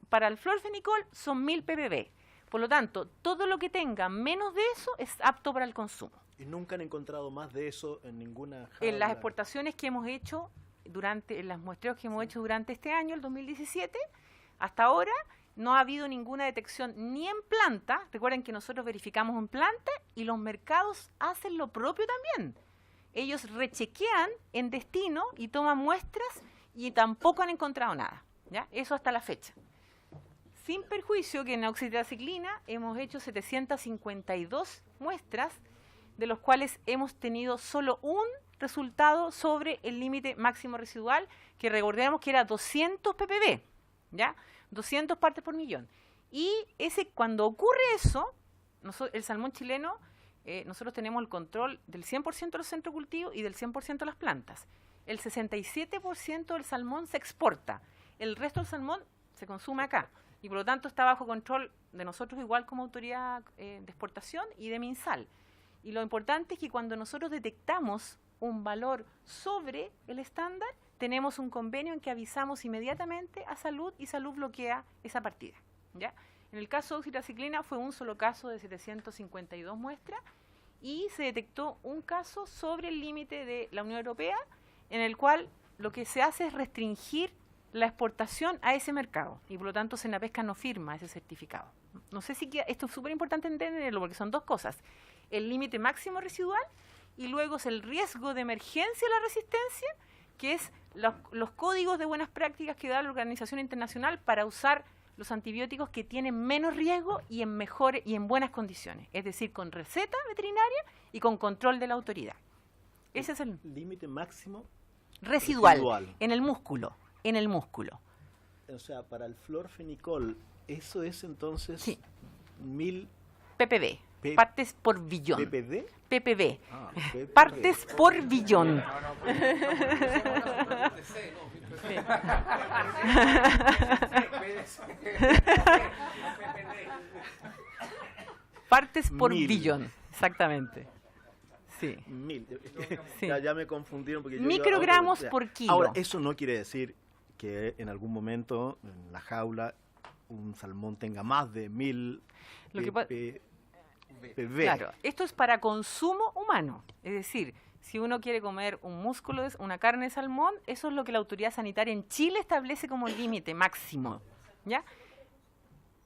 para el florfenicol, son 1000 ppb. Por lo tanto, todo lo que tenga menos de eso es apto para el consumo. ¿Y nunca han encontrado más de eso en ninguna jaula? En las exportaciones que hemos hecho, en las muestreos que hemos hecho durante este año, el 2017, hasta ahora, no ha habido ninguna detección ni en planta. Recuerden que nosotros verificamos en planta y los mercados hacen lo propio también. Ellos rechequean en destino y toman muestras y tampoco han encontrado nada. ¿Ya? Eso hasta la fecha. Sin perjuicio que en oxitetraciclina hemos hecho 752 muestras, de los cuales hemos tenido solo un resultado sobre el límite máximo residual, que recordemos que era 200 ppb, ¿ya? 200 partes por millón. Y cuando ocurre eso, el salmón chileno, nosotros tenemos el control del 100% de los centros de cultivo y del 100% de las plantas. El 67% del salmón se exporta, el resto del salmón se consume acá. Y por lo tanto está bajo control de nosotros igual como autoridad de exportación y de MinSal. Y lo importante es que cuando nosotros detectamos un valor sobre el estándar, tenemos un convenio en que avisamos inmediatamente a Salud y Salud bloquea esa partida. ¿Ya? En el caso de oxitetraciclina fue un solo caso de 752 muestras y se detectó un caso sobre el límite de la Unión Europea, en el cual lo que se hace es restringir la exportación a ese mercado y por lo tanto Senapesca no firma ese certificado. No sé si esto es súper importante entenderlo porque son dos cosas, el límite máximo residual y luego es el riesgo de emergencia de la resistencia, que es los códigos de buenas prácticas que da la Organización Internacional para usar los antibióticos que tienen menos riesgo y en buenas condiciones, es decir, con receta veterinaria y con control de la autoridad. Ese es el límite máximo residual en el músculo. En el músculo. O sea, para el florfenicol, eso es entonces sí. 1000 ppb, partes por billón. ¿PPD? ppb. Ah, partes por billón. Partes por billón, exactamente. Sí. 1000. Sí. Ya me confundieron. Porque microgramos por kilo. Ahora, eso no quiere decir que en algún momento en la jaula un salmón tenga más de 1000 ppb. Claro, esto es para consumo humano. Es decir, si uno quiere comer un músculo, una carne de salmón, eso es lo que la autoridad sanitaria en Chile establece como límite máximo. ¿Ya?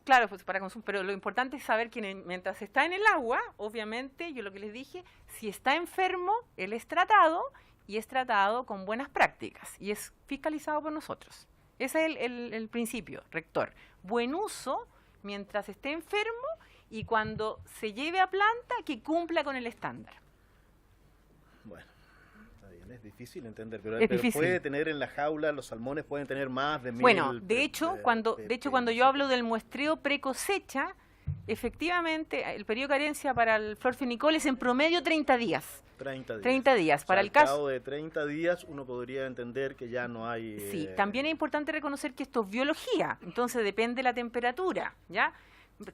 Claro, pues para consumo, pero lo importante es saber que mientras está en el agua, obviamente, yo lo que les dije, si está enfermo, él es tratado y es tratado con buenas prácticas y es fiscalizado por nosotros. Ese es el principio rector. Buen uso mientras esté enfermo y cuando se lleve a planta que cumpla con el estándar. Bueno, está bien, es difícil entender, pero, Es pero difícil. puede tener en la jaula, los salmones pueden tener más de 1000. Bueno, de hecho, cuando yo hablo del muestreo pre-cosecha, efectivamente, el periodo de carencia para el florfenicol es en promedio 30 días. 30 días. 30 días. O sea, Para al el caso... cabo de 30 días uno podría entender que ya no hay... Sí, también es importante reconocer que esto es biología, entonces depende de la temperatura, ¿ya?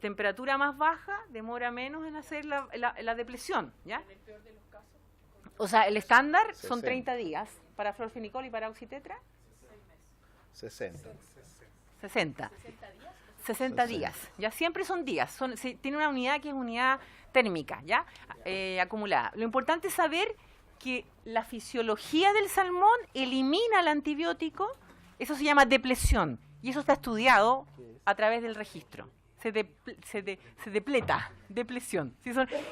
Temperatura más baja demora menos en hacer la depresión, ¿ya? O sea, el estándar son 60. 30 días para florfenicol y para oxitetra, 60. 60. 60 días, ya siempre son días, tiene una unidad que es unidad térmica, ya acumulada. Lo importante es saber que la fisiología del salmón elimina el antibiótico, eso se llama depresión, y eso está estudiado a través del registro. Se depleta, depresión. Sí,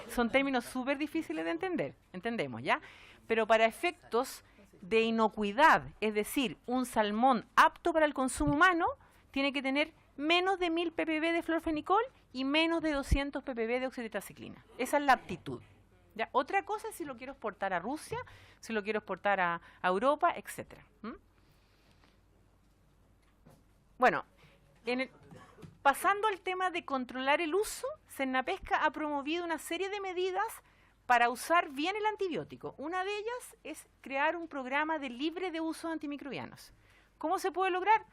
son términos súper difíciles de entender, entendemos, ¿ya? Pero para efectos de inocuidad, es decir, un salmón apto para el consumo humano, tiene que tener menos de 1000 ppb de florfenicol y menos de 200 ppb de oxitetraciclina. Esa es la aptitud. ¿Ya? Otra cosa es si lo quiero exportar a Rusia, si lo quiero exportar a Europa, etc. Bueno, pasando al tema de controlar el uso, Sernapesca ha promovido una serie de medidas para usar bien el antibiótico. Una de ellas es crear un programa de libre de uso de antimicrobianos. ¿Cómo se puede lograr?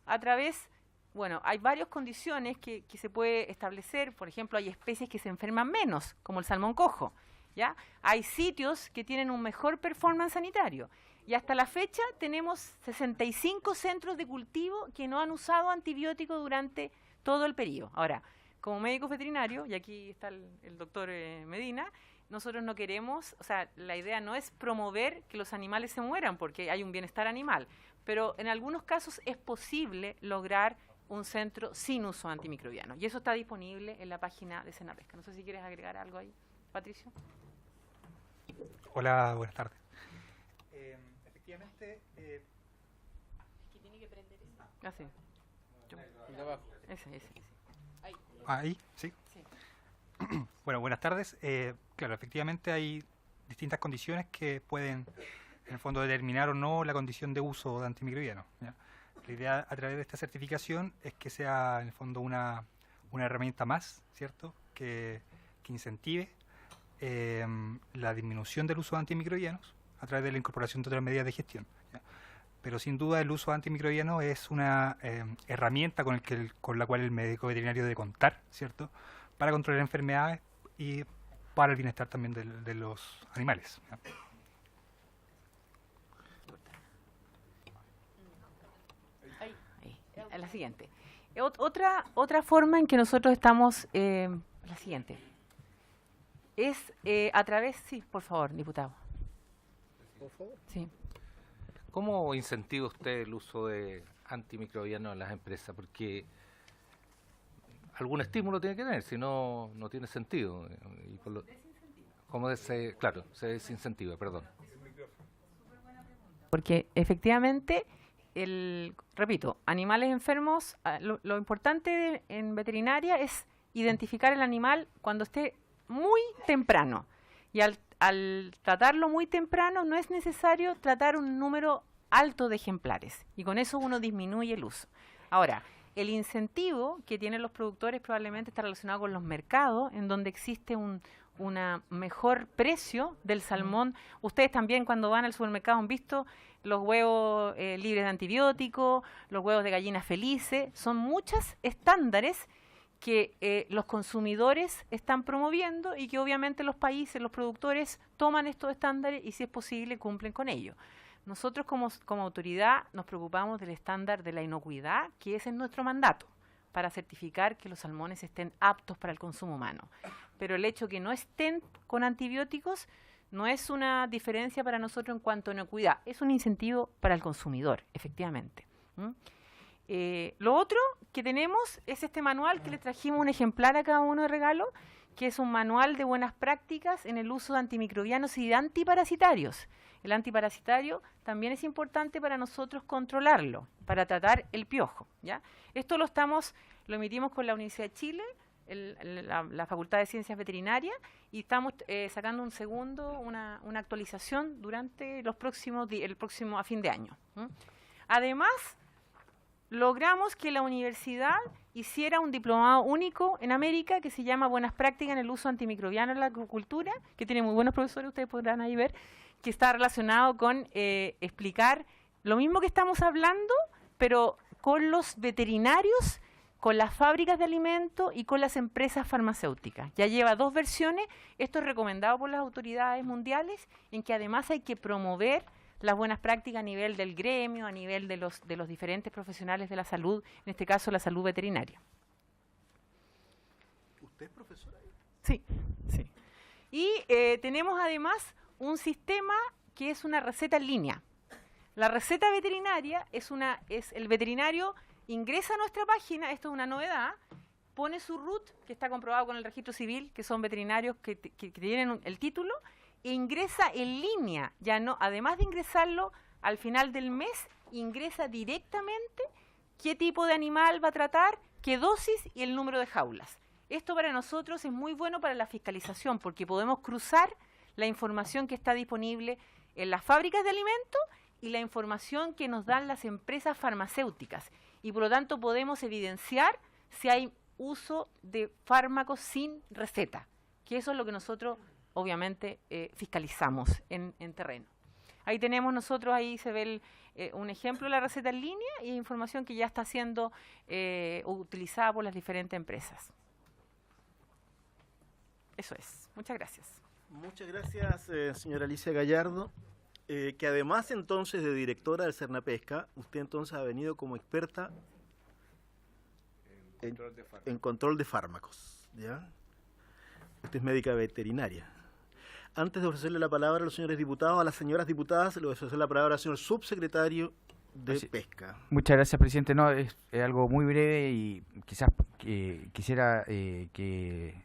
A través... Bueno, hay varias condiciones que se puede establecer. Por ejemplo, hay especies que se enferman menos, como el salmón cojo, ¿ya? Hay sitios que tienen un mejor performance sanitario. Y hasta la fecha tenemos 65 centros de cultivo que no han usado antibióticos durante todo el periodo. Ahora, como médico veterinario, y aquí está el doctor Medina, nosotros no queremos, o sea, la idea no es promover que los animales se mueran porque hay un bienestar animal, pero en algunos casos es posible lograr un centro sin uso antimicrobiano. Y eso está disponible en la página de Sernapesca. No sé si quieres agregar algo ahí, Patricio. Hola, buenas tardes. Efectivamente... Que tiene que prender eso. Ah, sí. El de abajo. Ese. Ahí, sí. Bueno, buenas tardes. Claro, efectivamente hay distintas condiciones que pueden, en el fondo, determinar o no la condición de uso de antimicrobianos, ¿ya? La idea a través de esta certificación es que sea, en el fondo, una herramienta más, ¿cierto?, que incentive la disminución del uso de antimicrobianos a través de la incorporación de otras medidas de gestión, ¿ya? Pero sin duda el uso de antimicrobianos es una herramienta con la cual el médico veterinario debe contar, ¿cierto?, para controlar enfermedades y para el bienestar también de los animales, ¿ya? La siguiente. Otra forma en que nosotros estamos, la siguiente, es a través, sí, por favor, diputado. Por favor. Sí. ¿Cómo incentiva usted el uso de antimicrobianos en las empresas? Porque algún estímulo tiene que tener, si no, no tiene sentido. Y por lo, ¿cómo claro, se desincentiva, perdón. Porque efectivamente, repito, animales enfermos, lo importante en veterinaria es identificar el animal cuando esté muy temprano. Y al tratarlo muy temprano no es necesario tratar un número alto de ejemplares. Y con eso uno disminuye el uso. Ahora, el incentivo que tienen los productores probablemente está relacionado con los mercados, en donde existe un mejor precio del salmón. Ustedes también cuando van al supermercado han visto los huevos libres de antibióticos, los huevos de gallinas felices. Son muchos estándares que los consumidores están promoviendo y que obviamente los países, los productores toman estos estándares y si es posible cumplen con ellos. Nosotros como autoridad nos preocupamos del estándar de la inocuidad, que ese es nuestro mandato, para certificar que los salmones estén aptos para el consumo humano. Pero el hecho que no estén con antibióticos no es una diferencia para nosotros en cuanto a inocuidad, es un incentivo para el consumidor, efectivamente. Lo otro que tenemos es este manual que le trajimos un ejemplar a cada uno de regalo, que es un manual de buenas prácticas en el uso de antimicrobianos y de antiparasitarios. El antiparasitario también es importante para nosotros controlarlo, para tratar el piojo, ¿ya? Esto lo emitimos con la Universidad de Chile, la Facultad de Ciencias Veterinarias y estamos sacando una actualización durante el próximo a fin de año. Además, logramos que la universidad hiciera un diplomado único en América que se llama Buenas Prácticas en el Uso Antimicrobiano en la Acuicultura, que tiene muy buenos profesores, ustedes podrán ahí ver, que está relacionado con explicar lo mismo que estamos hablando, pero con los veterinarios, con las fábricas de alimentos y con las empresas farmacéuticas. Ya lleva 2 versiones, esto es recomendado por las autoridades mundiales, en que además hay que promover las buenas prácticas a nivel del gremio, a nivel de los diferentes profesionales de la salud, en este caso la salud veterinaria. ¿Usted es profesora? Sí, sí. Y tenemos además un sistema que es una receta en línea. La receta veterinaria es el veterinario ingresa a nuestra página, esto es una novedad, pone su RUT, que está comprobado con el registro civil, que son veterinarios que tienen el título, e ingresa en línea, ya no, además de ingresarlo al final del mes, ingresa directamente qué tipo de animal va a tratar, qué dosis y el número de jaulas. Esto para nosotros es muy bueno para la fiscalización, porque podemos cruzar la información que está disponible en las fábricas de alimentos y la información que nos dan las empresas farmacéuticas. Y por lo tanto podemos evidenciar si hay uso de fármacos sin receta, que eso es lo que nosotros obviamente fiscalizamos en terreno. Ahí tenemos nosotros, ahí se ve un ejemplo de la receta en línea y información que ya está siendo utilizada por las diferentes empresas. Eso es. Muchas gracias. Muchas gracias, señora Alicia Gallardo. Que además entonces de directora del Cernapesca, usted entonces ha venido como experta en control de fármacos, ¿ya? Usted es médica veterinaria. Antes de ofrecerle la palabra a los señores diputados, a las señoras diputadas, le voy a ofrecer la palabra al señor subsecretario de Pesca. Muchas gracias, presidente. No, es algo muy breve y quizás quisiera que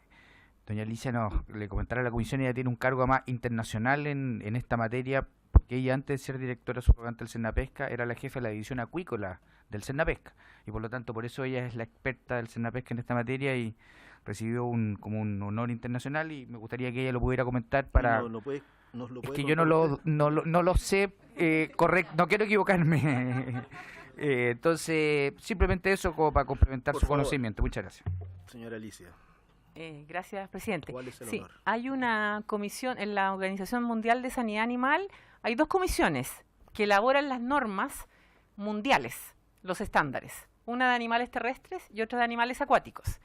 doña Alicia le comentara a la comisión. Ella tiene un cargo más internacional en esta materia, porque ella, antes de ser directora subrogante del Cernapesca, era la jefa de la división acuícola del Cernapesca, y por lo tanto por eso ella es la experta del Cernapesca en esta materia y recibió como un honor internacional, y me gustaría que ella lo pudiera comentar para... Es que yo no lo sé correcto, no quiero equivocarme. Entonces, simplemente eso como para complementar su conocimiento. Muchas gracias. Señora Alicia. Gracias, presidente. ¿Cuál es el honor? Hay una comisión en la Organización Mundial de Sanidad Animal, hay 2 comisiones que elaboran las normas mundiales, los estándares, una de animales terrestres y otra de animales acuáticos.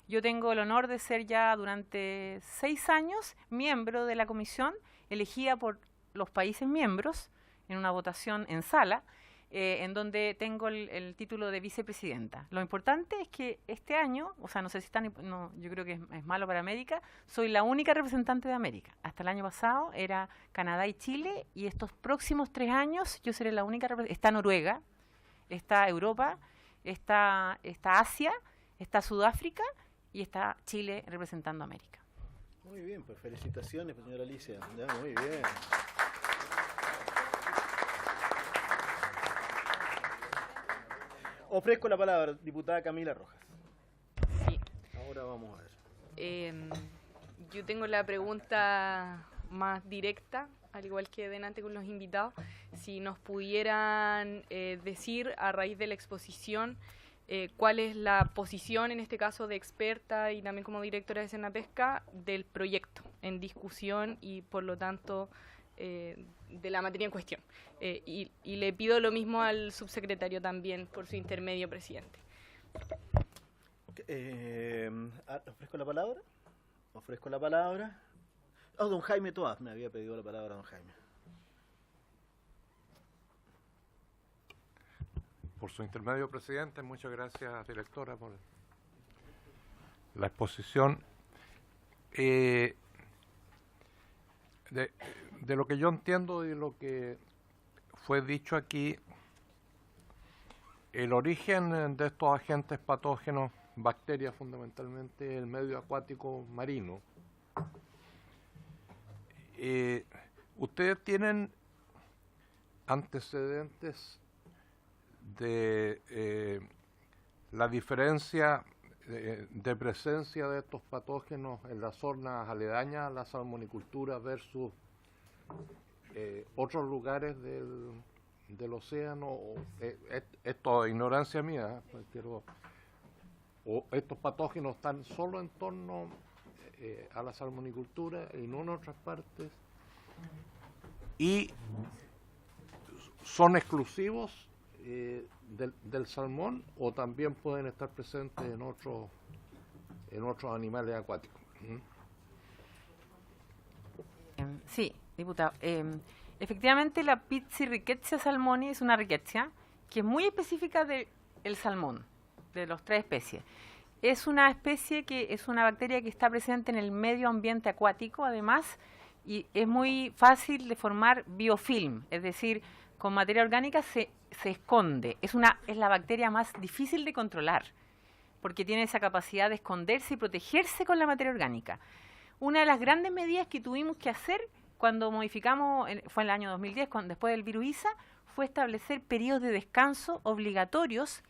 Yo tengo el honor de ser ya durante 6 años miembro de la comisión, elegida por los países miembros en una votación en sala, en donde tengo el título de vicepresidenta. Lo importante es que este año, o sea, no sé si están, yo creo que es malo para América, soy la única representante de América. Hasta el año pasado era Canadá y Chile, y estos próximos 3 años yo seré la única representante. Está Noruega, está Europa, está Asia, está Sudáfrica y está Chile representando a América. Muy bien, pues felicitaciones, señora Alicia. Ya, muy bien. Ofrezco la palabra, diputada Camila Rojas. Sí. Ahora vamos a ver. Yo tengo la pregunta más directa, al igual que delante con los invitados. Si nos pudieran decir, a raíz de la exposición, cuál es la posición, en este caso de experta y también como directora de Cernapesca, del proyecto en discusión y por lo tanto de la materia en cuestión. Y le pido lo mismo al subsecretario también, por su intermedio, presidente. ¿Ofrezco la palabra? Ofrezco la palabra. Don Jaime Toás me había pedido la palabra, don Jaime. Por su intermedio, presidente, muchas gracias, directora, por la exposición. De lo que yo entiendo y lo que fue dicho aquí, el origen de estos agentes patógenos, bacterias fundamentalmente, el medio acuático marino. ¿Ustedes tienen antecedentes de la diferencia de presencia de estos patógenos en las zonas aledañas a la salmonicultura versus otros lugares del océano. Esto es ignorancia mía, o estos patógenos están solo en torno a la salmonicultura y no en otras partes, y son exclusivos del salmón, o también pueden estar presentes en otros animales acuáticos. Sí, diputado. Efectivamente, la Pizzirickettsia salmoni es una rickettsia que es muy específica del salmón, de las 3 especies. Es una especie que es una bacteria que está presente en el medio ambiente acuático, además, y es muy fácil de formar biofilm, es decir, con materia orgánica se esconde. Es la bacteria más difícil de controlar, porque tiene esa capacidad de esconderse y protegerse con la materia orgánica. Una de las grandes medidas que tuvimos que hacer cuando modificamos, fue en el año 2010, después del virus ISA, fue establecer periodos de descanso obligatorios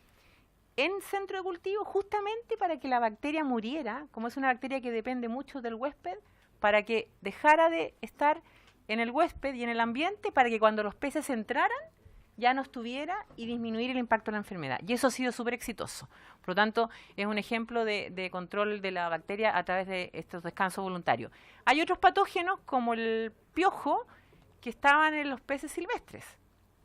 en centro de cultivo, justamente para que la bacteria muriera, como es una bacteria que depende mucho del huésped, para que dejara de estar en el huésped y en el ambiente, para que cuando los peces entraran ya no estuviera y disminuir el impacto de la enfermedad. Y eso ha sido súper exitoso. Por lo tanto, es un ejemplo de control de la bacteria a través de estos descansos voluntarios. Hay otros patógenos, como el piojo, que estaban en los peces silvestres,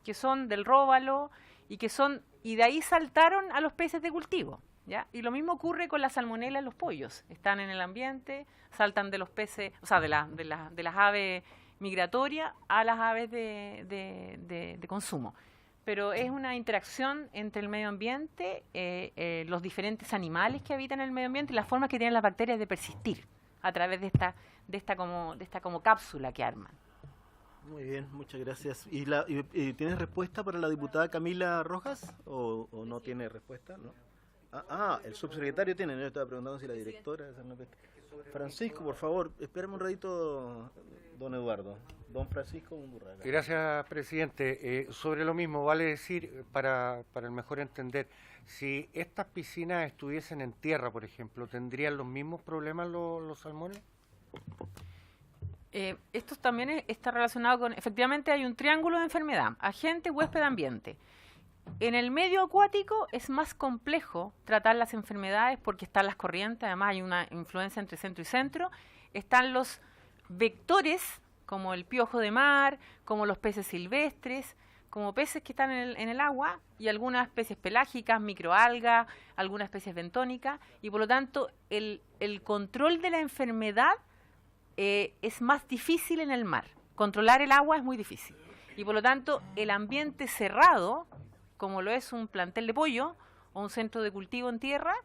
que son del róbalo, y de ahí saltaron a los peces de cultivo, ¿ya? Y lo mismo ocurre con la salmonela en los pollos. Están en el ambiente, saltan de los peces, o sea, de las aves migratorias a las aves de consumo. Pero es una interacción entre el medio ambiente, los diferentes animales que habitan en el medio ambiente y las formas que tienen las bacterias de persistir a través de esta como cápsula que arman. Muy bien, muchas gracias. ¿Y tienes respuesta para la diputada Camila Rojas o no tiene respuesta? ¿No? El subsecretario tiene. Yo estaba preguntando si la directora... Francisco, por favor, espérame un ratito, don Eduardo. Don Francisco Mundurraga. Gracias, presidente. Sobre lo mismo, vale decir, para el mejor entender, si estas piscinas estuviesen en tierra, por ejemplo, ¿tendrían los mismos problemas los salmones? Esto también está relacionado con, efectivamente hay un triángulo de enfermedad, agente, huésped, ambiente. En el medio acuático es más complejo tratar las enfermedades porque están las corrientes, además hay una influencia entre centro y centro, están los vectores como el piojo de mar, como los peces silvestres, como peces que están en el agua y algunas especies pelágicas, microalgas, algunas especies bentónicas, y por lo tanto el control de la enfermedad es más difícil en el mar. Controlar el agua es muy difícil. Y por lo tanto, el ambiente cerrado, como lo es un plantel de pollo o un centro de cultivo en tierra,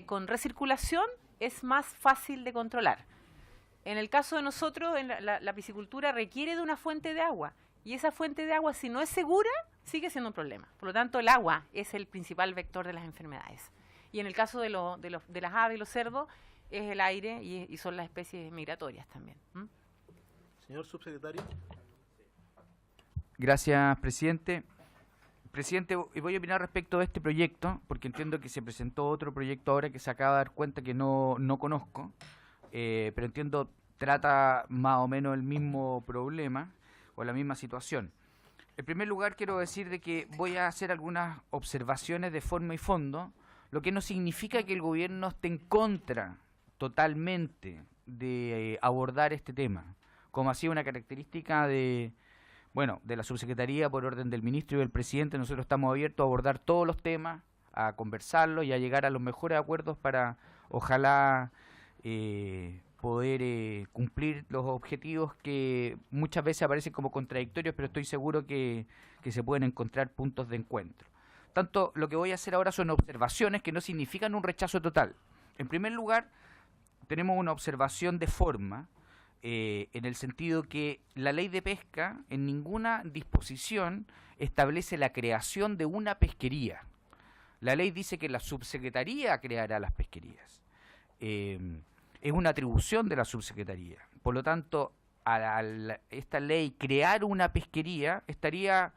con recirculación, es más fácil de controlar. En el caso de nosotros, la piscicultura requiere de una fuente de agua. Y esa fuente de agua, si no es segura, sigue siendo un problema. Por lo tanto, el agua es el principal vector de las enfermedades. Y en el caso de las aves y los cerdos, es el aire y son las especies migratorias también. Señor subsecretario. Gracias, presidente. Presidente, voy a opinar respecto de este proyecto, porque entiendo que se presentó otro proyecto ahora que se acaba de dar cuenta que no conozco, pero entiendo trata más o menos el mismo problema o la misma situación. En primer lugar, quiero decir de que voy a hacer algunas observaciones de forma y fondo, lo que no significa que el gobierno esté en contra totalmente de abordar este tema, como ha sido una característica de la subsecretaría por orden del ministro y del presidente. Nosotros estamos abiertos a abordar todos los temas, a conversarlos y a llegar a los mejores acuerdos para, ojalá, poder cumplir los objetivos que muchas veces aparecen como contradictorios, pero estoy seguro que se pueden encontrar puntos de encuentro. Tanto lo que voy a hacer ahora son observaciones que no significan un rechazo total. En primer lugar, tenemos una observación de forma, en el sentido que la ley de pesca en ninguna disposición establece la creación de una pesquería. La ley dice que la subsecretaría creará las pesquerías. Es una atribución de la subsecretaría. Por lo tanto, esta ley crear una pesquería estaría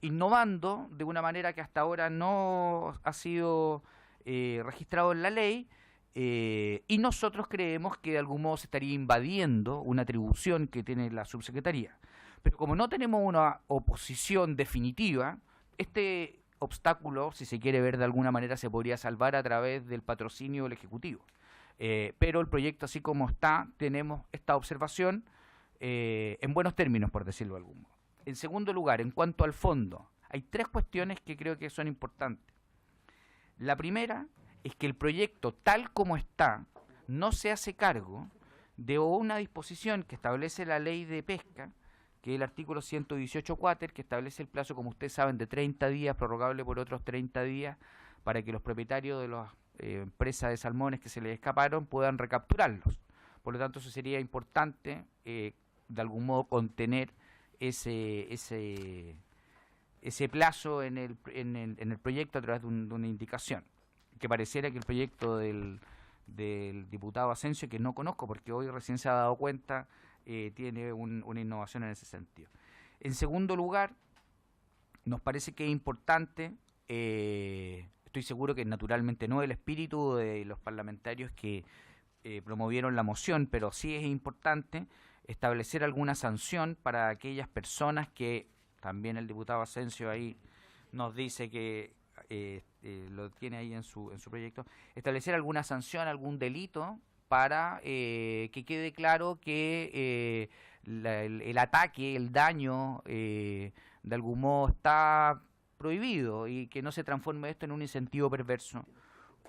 innovando de una manera que hasta ahora no ha sido registrado en la ley, y nosotros creemos que de algún modo se estaría invadiendo una atribución que tiene la subsecretaría. Pero como no tenemos una oposición definitiva, este obstáculo, si se quiere ver de alguna manera, se podría salvar a través del patrocinio del Ejecutivo. Pero el proyecto, así como está, tenemos esta observación en buenos términos, por decirlo de algún modo. En segundo lugar, en cuanto al fondo, hay 3 cuestiones que creo que son importantes. La primera es que el proyecto, tal como está, no se hace cargo de una disposición que establece la ley de pesca, que es el artículo 118 cuáter, que establece el plazo, como ustedes saben, de 30 días, prorrogable por otros 30 días, para que los propietarios de las empresas de salmones que se les escaparon puedan recapturarlos. Por lo tanto, eso sería importante, de algún modo, contener ese plazo en el proyecto a través de una indicación. Que pareciera que el proyecto del diputado Asensio, que no conozco porque hoy recién se ha dado cuenta, tiene una innovación en ese sentido. En segundo lugar, nos parece que es importante, estoy seguro que naturalmente no el espíritu de los parlamentarios que promovieron la moción, pero sí es importante establecer alguna sanción para aquellas personas que, también el diputado Asensio ahí nos dice que lo tiene ahí en su proyecto, establecer alguna sanción, algún delito para que quede claro que el ataque, el daño, de algún modo está prohibido y que no se transforme esto en un incentivo perverso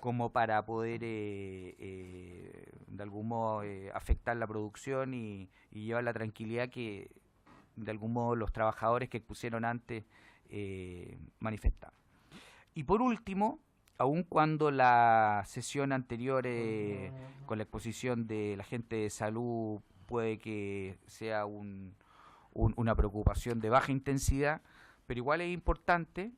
como para poder de algún modo afectar la producción y llevar la tranquilidad que de algún modo los trabajadores que expusieron antes manifestaban. Y por último, aun cuando la sesión anterior con la exposición de la gente de salud puede que sea una preocupación de baja intensidad, pero igual es importante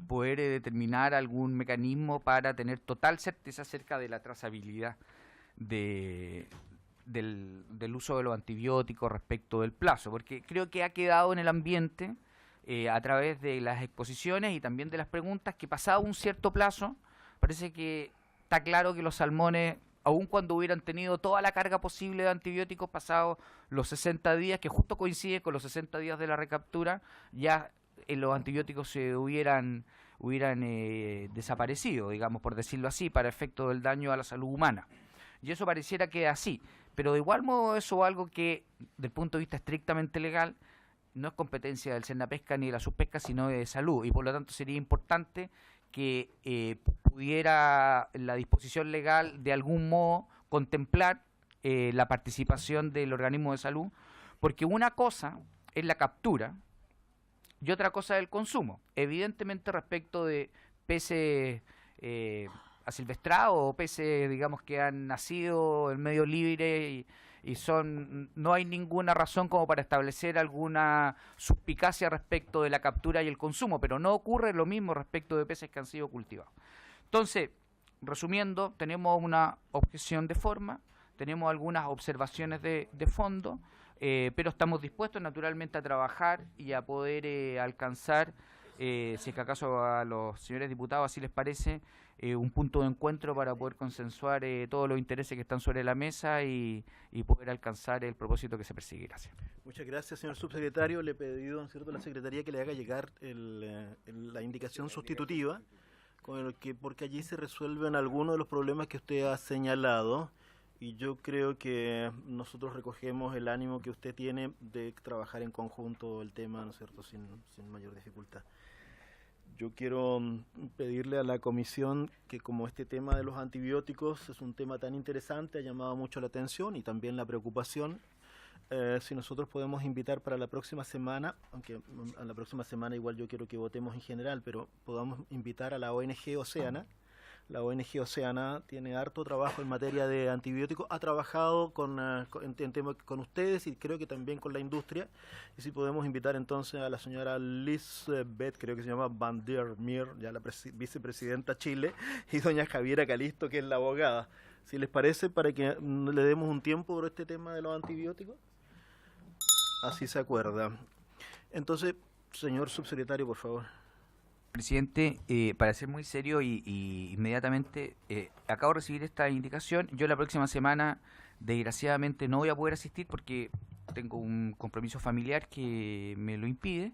poder determinar algún mecanismo para tener total certeza acerca de la trazabilidad del uso de los antibióticos respecto del plazo, porque creo que ha quedado en el ambiente a través de las exposiciones y también de las preguntas que pasado un cierto plazo, parece que está claro que los salmones, aun cuando hubieran tenido toda la carga posible de antibióticos pasados los 60 días, que justo coincide con los 60 días de la recaptura, ya los antibióticos se hubieran desaparecido, digamos, por decirlo así, para efecto del daño a la salud humana. Y eso pareciera que es así, pero de igual modo eso es algo que, desde el punto de vista estrictamente legal, no es competencia del Senapesca ni de la Subpesca, sino de salud, y por lo tanto sería importante que pudiera la disposición legal de algún modo contemplar la participación del organismo de salud, porque una cosa es la captura y otra cosa es el consumo. Evidentemente respecto de peces asilvestrados o peces, digamos, que han nacido en medio libre y no hay ninguna razón como para establecer alguna suspicacia respecto de la captura y el consumo, pero no ocurre lo mismo respecto de peces que han sido cultivados. Entonces, resumiendo, tenemos una objeción de forma, tenemos algunas observaciones de fondo, pero estamos dispuestos naturalmente a trabajar y a poder alcanzar, si es que acaso a los señores diputados así les parece, un punto de encuentro para poder consensuar todos los intereses que están sobre la mesa y poder alcanzar el propósito que se persigue. Gracias. Muchas gracias, señor subsecretario. Le he pedido, ¿no es cierto?, a la Secretaría que le haga llegar la indicación sustitutiva, porque allí se resuelven algunos de los problemas que usted ha señalado, y yo creo que nosotros recogemos el ánimo que usted tiene de trabajar en conjunto el tema, ¿no es cierto?, sin mayor dificultad. Yo quiero pedirle a la comisión que, como este tema de los antibióticos es un tema tan interesante, ha llamado mucho la atención y también la preocupación, si nosotros podemos invitar para la próxima semana, aunque a la próxima semana igual yo quiero que votemos en general, pero podamos invitar a la ONG Oceana. La ONG Oceana tiene harto trabajo en materia de antibióticos, ha trabajado con ustedes y creo que también con la industria, y si podemos invitar entonces a la señora Lisbeth, creo que se llama Van der Meer, ya la vicepresidenta Chile, y doña Javiera Calisto, que es la abogada. Si les parece, para que le demos un tiempo por este tema de los antibióticos, así se acuerda. Entonces, señor subsecretario, por favor. Presidente, para ser muy serio y inmediatamente, acabo de recibir esta indicación. Yo la próxima semana, desgraciadamente, no voy a poder asistir porque tengo un compromiso familiar que me lo impide.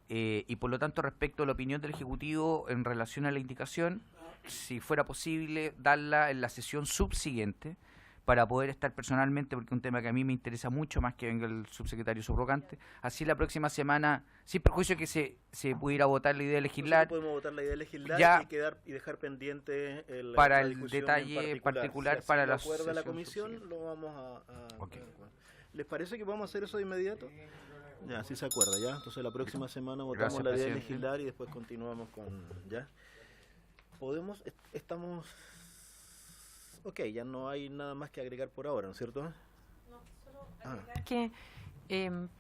Y por lo tanto, respecto a la opinión del Ejecutivo en relación a la indicación, si fuera posible, darla en la sesión subsiguiente para poder estar personalmente, porque es un tema que a mí me interesa mucho, más que venga el subsecretario subrogante. Así la próxima semana, sin perjuicio que se pudiera votar la idea de legislar. Nosotros podemos votar la idea de legislar ya, y dejar pendiente para la el detalle particular si para la acuerda la sesión comisión, lo vamos a ¿Les parece que vamos a hacer eso de inmediato? Ya, sí se acuerda, ya. Entonces la próxima semana votamos Gracias, la idea de presidente. legislar y después continuamos con... ¿Ya? Podemos... Estamos... Ok, ya no hay nada más que agregar por ahora, ¿no es cierto? No, solo agregar que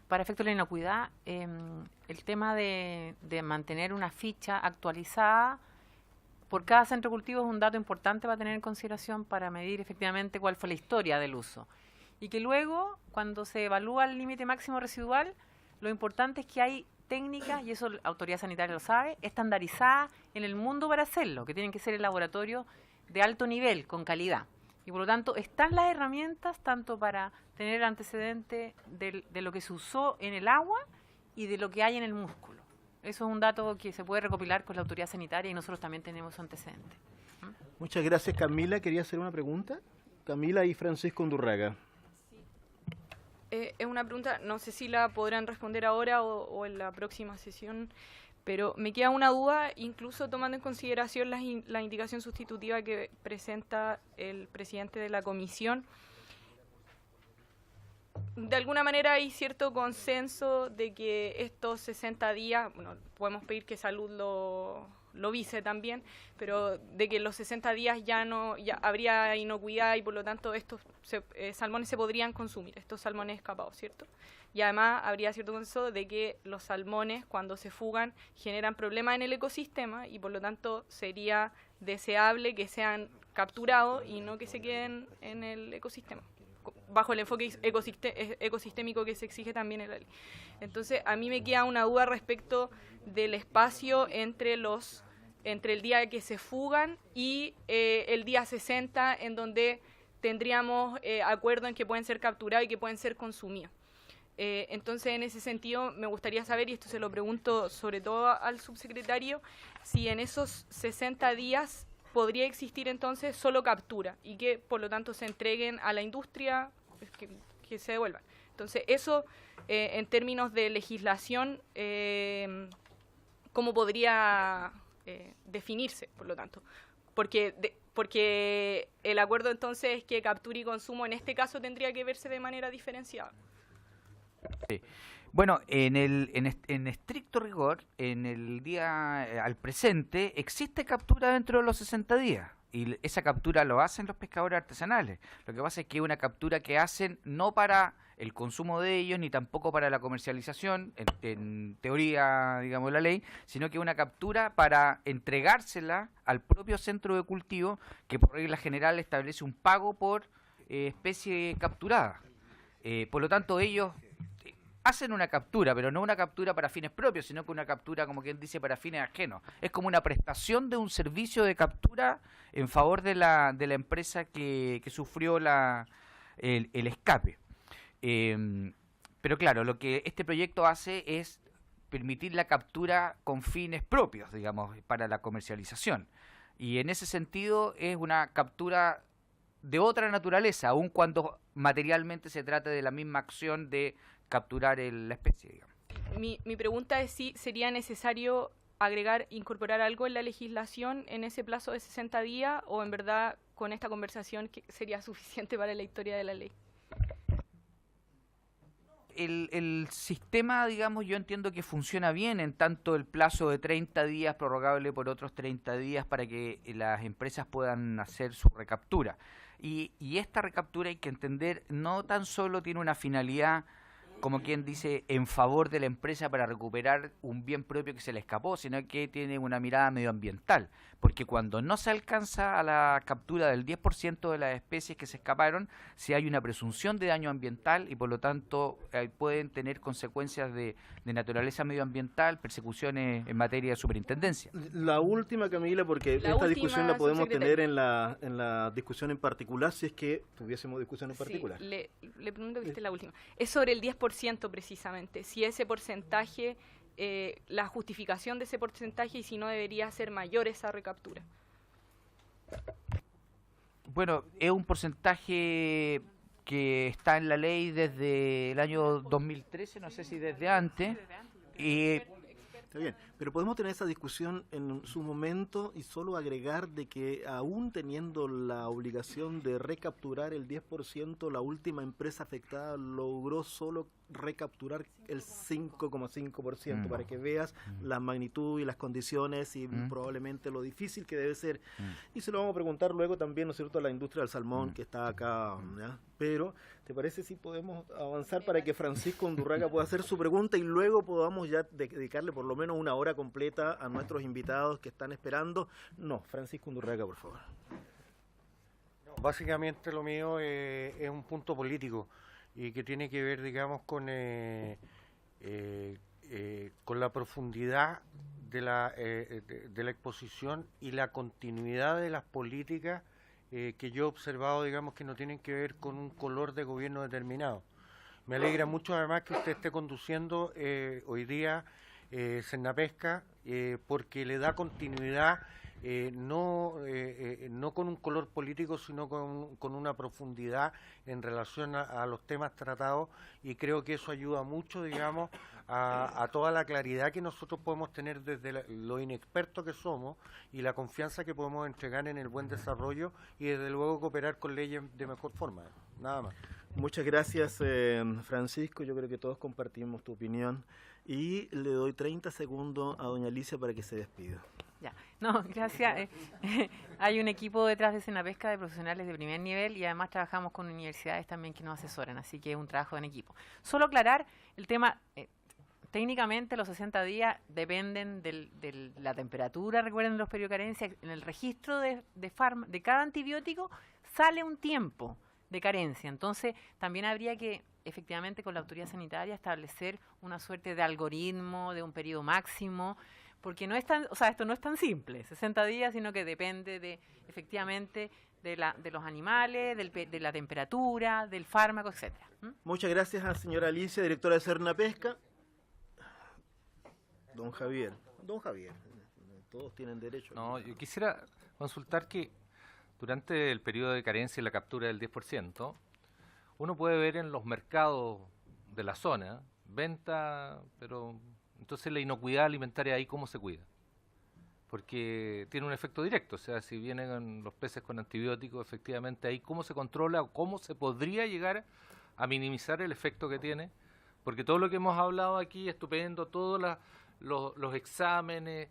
para efecto de la inocuidad, el tema de mantener una ficha actualizada por cada centro de cultivo es un dato importante para tener en consideración para medir efectivamente cuál fue la historia del uso. Y que luego, cuando se evalúa el límite máximo residual, lo importante es que hay técnicas, y eso la autoridad sanitaria lo sabe, estandarizadas en el mundo para hacerlo, que tienen que ser en laboratorios de alto nivel, con calidad. Y por lo tanto, están las herramientas tanto para tener antecedente de lo que se usó en el agua y de lo que hay en el músculo. Eso es un dato que se puede recopilar con la autoridad sanitaria y nosotros también tenemos antecedentes. Muchas gracias, Camila. Quería hacer una pregunta. Camila y Francisco Undurraga. Es una pregunta, no sé si la podrán responder ahora o en la próxima sesión, pero me queda una duda, incluso tomando en consideración la indicación sustitutiva que presenta el presidente de la comisión. De alguna manera hay cierto consenso de que estos 60 días, bueno, podemos pedir que Salud lo vise también, pero de que los 60 días ya habría inocuidad y por lo tanto estos salmones se podrían consumir, estos salmones escapados, ¿cierto? Y además habría cierto consenso de que los salmones cuando se fugan generan problemas en el ecosistema y por lo tanto sería deseable que sean capturados y no que se queden en el ecosistema, bajo el enfoque ecosistémico que se exige también en la ley. Entonces, a mí me queda una duda respecto del espacio entre el día que se fugan y el día 60, en donde tendríamos acuerdo en que pueden ser capturados y que pueden ser consumidos. Entonces, en ese sentido, me gustaría saber, y esto se lo pregunto sobre todo al subsecretario, si en esos 60 días podría existir entonces solo captura y que por lo tanto se entreguen a la industria, que se devuelvan. Entonces eso en términos de legislación, ¿cómo podría definirse por lo tanto? Porque el acuerdo entonces es que captura y consumo en este caso tendría que verse de manera diferenciada. Sí. Bueno, en estricto rigor, en el día al presente, existe captura dentro de los 60 días. Y esa captura lo hacen los pescadores artesanales. Lo que pasa es que es una captura que hacen no para el consumo de ellos, ni tampoco para la comercialización, en teoría, digamos, de la ley, sino que es una captura para entregársela al propio centro de cultivo, que por regla general establece un pago por especie capturada. Por lo tanto, ellos hacen una captura, pero no una captura para fines propios, sino que una captura, como quien dice, para fines ajenos. Es como una prestación de un servicio de captura en favor de la empresa que sufrió el escape. Pero claro, lo que este proyecto hace es permitir la captura con fines propios, digamos, para la comercialización. Y en ese sentido es una captura de otra naturaleza, aun cuando materialmente se trata de la misma acción de capturar la especie, digamos. Mi pregunta es si sería necesario incorporar algo en la legislación en ese plazo de 60 días o en verdad con esta conversación que sería suficiente para la historia de la ley. El sistema, digamos, yo entiendo que funciona bien en tanto el plazo de 30 días prorrogable por otros 30 días para que las empresas puedan hacer su recaptura. Y esta recaptura hay que entender, no tan solo tiene una finalidad como quien dice, en favor de la empresa para recuperar un bien propio que se le escapó, sino que tiene una mirada medioambiental. Porque cuando no se alcanza a la captura del 10% de las especies que se escaparon, si hay una presunción de daño ambiental y por lo tanto pueden tener consecuencias de naturaleza medioambiental, persecuciones en materia de superintendencia. La última, Camila, porque esta discusión la podemos tener en la discusión en particular, si es que tuviésemos discusión en particular. Sí, le pregunto que la última. Es sobre el 10% precisamente, si ese porcentaje, la justificación de ese porcentaje y si no debería ser mayor esa recaptura. Bueno, es un porcentaje que está en la ley desde el año 2013, no sé si desde antes. Está bien, pero podemos tener esa discusión en su momento y solo agregar de que aún teniendo la obligación de recapturar el 10%, la última empresa afectada logró solo recapturar el 5,5%, para que veas la magnitud y las condiciones y probablemente lo difícil que debe ser. Y se lo vamos a preguntar luego también, ¿no es cierto?, a la industria del salmón que está acá, ¿ya? Pero, ¿te parece si podemos avanzar para que Francisco Undurraga pueda hacer su pregunta y luego podamos ya dedicarle por lo menos una hora completa a nuestros invitados que están esperando? No, Francisco Undurraga, por favor. Básicamente lo mío es un punto político y que tiene que ver, digamos, con la profundidad de la exposición y la continuidad de las políticas que yo he observado, digamos, que no tienen que ver con un color de gobierno determinado. Me alegra mucho además que usted esté conduciendo hoy día Sernapesca, porque le da continuidad no con un color político, sino con una profundidad en relación a los temas tratados, y creo que eso ayuda mucho, digamos, a toda la claridad que nosotros podemos tener desde lo inexpertos que somos y la confianza que podemos entregar en el buen desarrollo y desde luego cooperar con leyes de mejor forma. Nada más. Muchas gracias, Francisco. Yo creo que todos compartimos tu opinión. Y le doy 30 segundos a doña Alicia para que se despida. Ya, no, gracias. Hay un equipo detrás de Sernapesca de profesionales de primer nivel y además trabajamos con universidades también que nos asesoran, así que es un trabajo en equipo. Solo aclarar el tema, técnicamente los 60 días dependen de la temperatura, recuerden los periodos de carencia, en el registro de cada antibiótico sale un tiempo de carencia, entonces también habría que efectivamente con la autoridad sanitaria establecer una suerte de algoritmo, de un periodo máximo, porque no es tan, o sea, esto no es tan simple, 60 días, sino que depende de efectivamente de los animales, de la temperatura, del fármaco, etcétera. Muchas gracias a la señora Alicia, directora de Sernapesca. Don Javier, todos tienen derecho. No, yo quisiera consultar que durante el periodo de carencia y la captura del 10%, uno puede ver en los mercados de la zona venta, pero entonces la inocuidad alimentaria ahí, ¿cómo se cuida? Porque tiene un efecto directo, o sea, si vienen los peces con antibióticos, efectivamente ahí, ¿cómo se controla o cómo se podría llegar a minimizar el efecto que tiene? Porque todo lo que hemos hablado aquí, estupendo, todos los exámenes,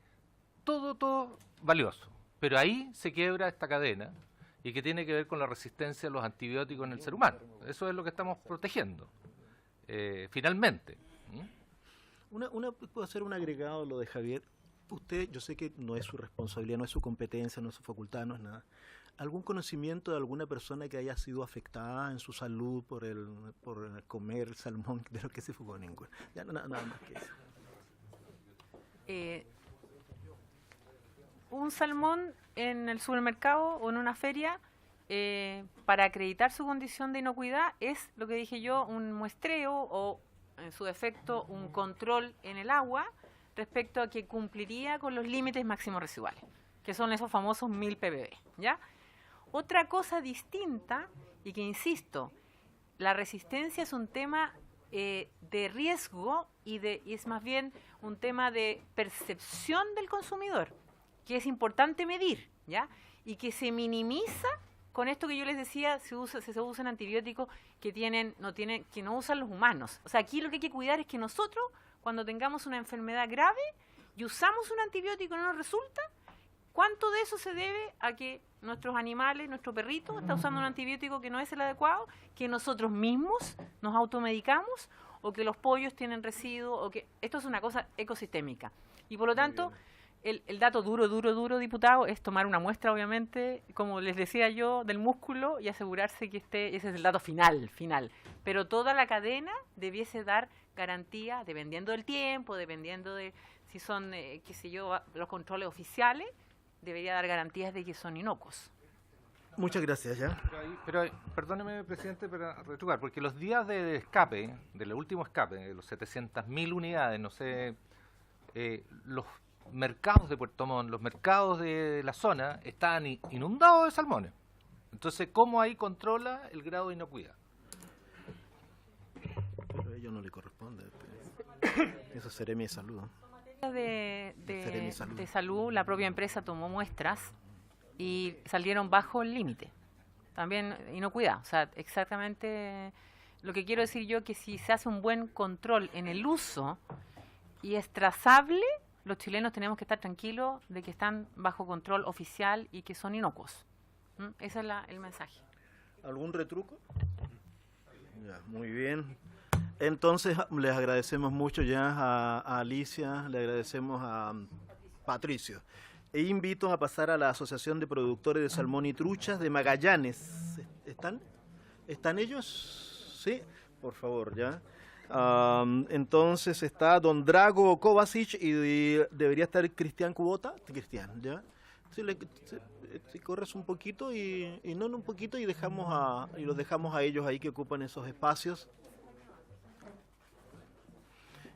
todo valioso, pero ahí se quiebra esta cadena y que tiene que ver con la resistencia a los antibióticos en el ser humano. Eso es lo que estamos protegiendo, finalmente. ¿Puedo hacer un agregado a lo de Javier? Usted, yo sé que no es su responsabilidad, no es su competencia, no es su facultad, no es nada. ¿Algún conocimiento de alguna persona que haya sido afectada en su salud por comer salmón de lo que se fugó? Ninguna. Ya nada más que eso. Un salmón en el supermercado o en una feria, para acreditar su condición de inocuidad, es lo que dije yo, un muestreo o, en su defecto, un control en el agua respecto a que cumpliría con los límites máximos residuales, que son esos famosos 1000 ppb, ¿ya? Otra cosa distinta, y que insisto, la resistencia es un tema de riesgo y es más bien un tema de percepción del consumidor, que es importante medir, ¿ya? Y que se minimiza con esto que yo les decía, se usan antibióticos que no usan los humanos. O sea, aquí lo que hay que cuidar es que nosotros, cuando tengamos una enfermedad grave y usamos un antibiótico y no nos resulta, ¿cuánto de eso se debe a que nuestros animales, nuestro perrito, está usando un antibiótico que no es el adecuado, que nosotros mismos nos automedicamos o que los pollos tienen residuos, o que esto es una cosa ecosistémica. Y por lo tanto, el dato duro, diputado, es tomar una muestra, obviamente, como les decía yo, del músculo y asegurarse que ese es el dato final. Pero toda la cadena debiese dar garantía, dependiendo del tiempo, dependiendo de si son, qué sé yo, los controles oficiales, debería dar garantías de que son inocuos. Muchas gracias, ¿ya? Pero perdóneme, presidente, para retrucar, porque los días de escape, del último escape, de los 700.000 unidades, no sé, los mercados de Puerto Montt, los mercados de la zona, estaban inundados de salmones. Entonces, ¿cómo ahí controla el grado de inocuidad? Pero a ellos no le corresponde. Eso seré mi salud. De salud, la propia empresa tomó muestras y salieron bajo el límite. También inocuidad. O sea, exactamente lo que quiero decir yo, que si se hace un buen control en el uso y es trazable, los chilenos tenemos que estar tranquilos de que están bajo control oficial y que son inocuos. Ese es el mensaje. ¿Algún retruco? Ya, muy bien. Entonces les agradecemos mucho ya a Alicia, le agradecemos a Patricio. E invito a pasar a la Asociación de Productores de Salmón y Truchas de Magallanes. ¿Están? ¿Están ellos? Sí, por favor, ya. Entonces está don Drago Kovacic y debería estar Cristian Kubota. Cristian, ¿ya? Si corres un poquito y no un poquito y los dejamos a ellos ahí que ocupan esos espacios.